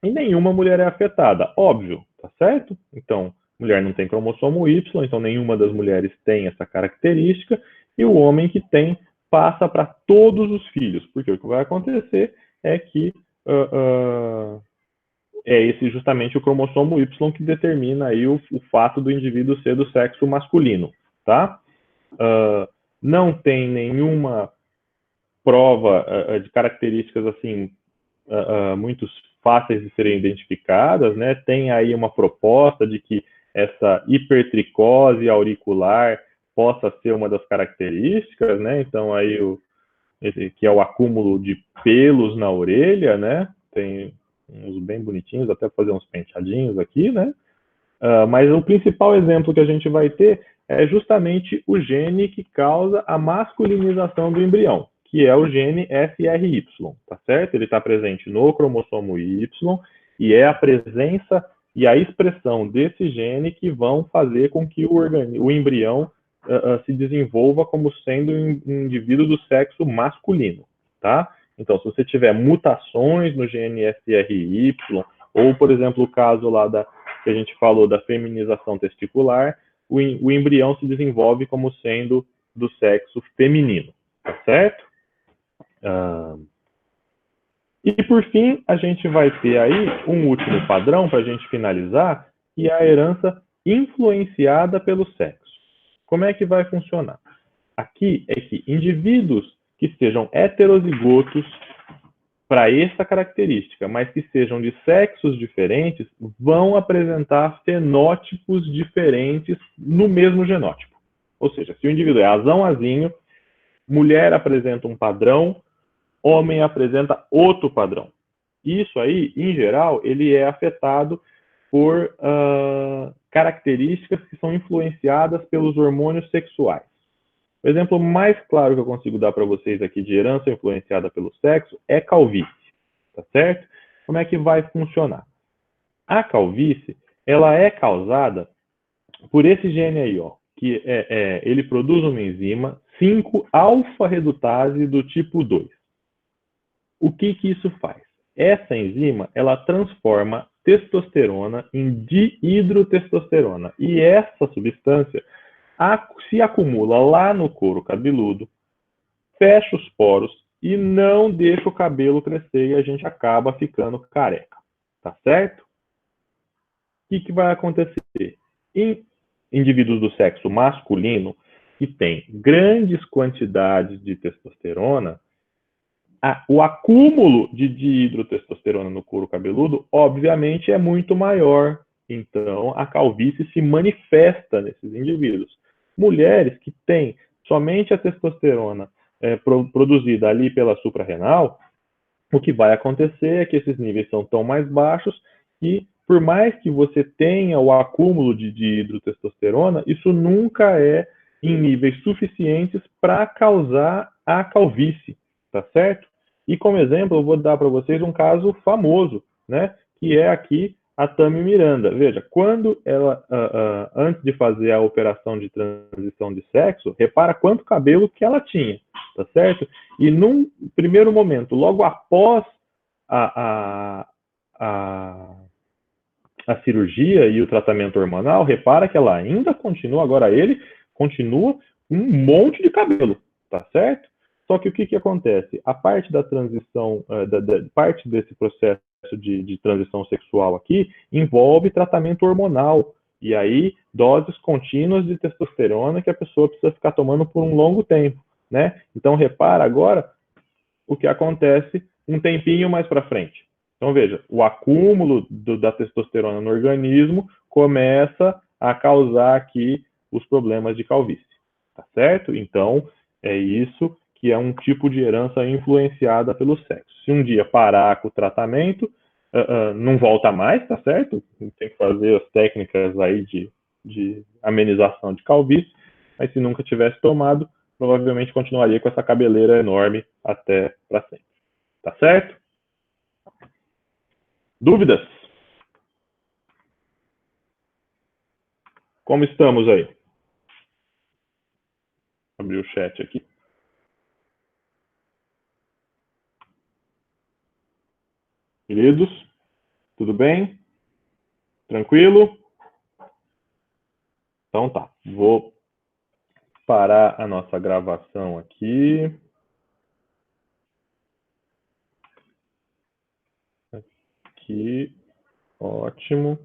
e nenhuma mulher é afetada. Óbvio, tá certo? Então, mulher não tem cromossomo Y, então nenhuma das mulheres tem essa característica, e o homem que tem passa para todos os filhos, porque o que vai acontecer é que é esse justamente o cromossomo Y que determina aí o fato do indivíduo ser do sexo masculino, tá? Não tem nenhuma prova de características assim muito fáceis de serem identificadas, né? Tem aí uma proposta de que essa hipertricose auricular possa ser uma das características, né? Então aí que é o acúmulo de pelos na orelha, né? Tem uns bem bonitinhos, até fazer uns penteadinhos aqui, né? Mas o principal exemplo que a gente vai ter é justamente o gene que causa a masculinização do embrião, que é o gene SRY, tá certo? Ele está presente no cromossomo Y e é a presença e a expressão desse gene que vão fazer com que o embrião se desenvolva como sendo um indivíduo do sexo masculino, tá? Então, se você tiver mutações no gene SRY, ou, por exemplo, o caso lá que a gente falou da feminização testicular, o embrião se desenvolve como sendo do sexo feminino, tá certo? E, por fim, a gente vai ter aí um último padrão para a gente finalizar, que é a herança influenciada pelo sexo. Como é que vai funcionar? Aqui é que indivíduos que sejam heterozigotos para essa característica, mas que sejam de sexos diferentes, vão apresentar fenótipos diferentes no mesmo genótipo. Ou seja, se o indivíduo é azão-azinho, mulher apresenta um padrão, homem apresenta outro padrão. Isso aí, em geral, ele é afetado por características que são influenciadas pelos hormônios sexuais. O exemplo mais claro que eu consigo dar para vocês aqui de herança influenciada pelo sexo é calvície, tá certo? Como é que vai funcionar? A calvície, ela é causada por esse gene aí, ó, que ele produz uma enzima 5-alfa-redutase do tipo 2. O que isso faz? Essa enzima, ela transforma testosterona em dihidrotestosterona. E essa substância se acumula lá no couro cabeludo, fecha os poros e não deixa o cabelo crescer e a gente acaba ficando careca. Tá certo? O que vai acontecer? Em indivíduos do sexo masculino que têm grandes quantidades de testosterona, o acúmulo de dihidrotestosterona no couro cabeludo, obviamente, é muito maior. Então, a calvície se manifesta nesses indivíduos. Mulheres que têm somente a testosterona produzida ali pela suprarrenal, o que vai acontecer é que esses níveis são tão mais baixos que, por mais que você tenha o acúmulo de hidrotestosterona, isso nunca é em níveis suficientes para causar a calvície, tá certo? E como exemplo, eu vou dar para vocês um caso famoso, né? Que é aqui a Tami Miranda. Veja, quando ela, antes de fazer a operação de transição de sexo, repara quanto cabelo que ela tinha, tá certo? E num primeiro momento, logo após a cirurgia e o tratamento hormonal, repara que ela ainda continua, agora ele continua um monte de cabelo, tá certo? Só que o que acontece? A parte da transição, parte desse processo de transição sexual aqui envolve tratamento hormonal. E aí, doses contínuas de testosterona que a pessoa precisa ficar tomando por um longo tempo, né? Então, repara agora o que acontece um tempinho mais para frente. Então, veja, o acúmulo da testosterona no organismo começa a causar aqui os problemas de calvície, tá certo? Então, é isso que é um tipo de herança influenciada pelo sexo. Se um dia parar com o tratamento, não volta mais, tá certo? Tem que fazer as técnicas aí de amenização de calvície, mas se nunca tivesse tomado, provavelmente continuaria com essa cabeleira enorme até para sempre. Tá certo? Dúvidas? Como estamos aí? Abrir o chat aqui. Queridos, tudo bem? Tranquilo? Então tá, vou parar a nossa gravação aqui. Aqui, ótimo.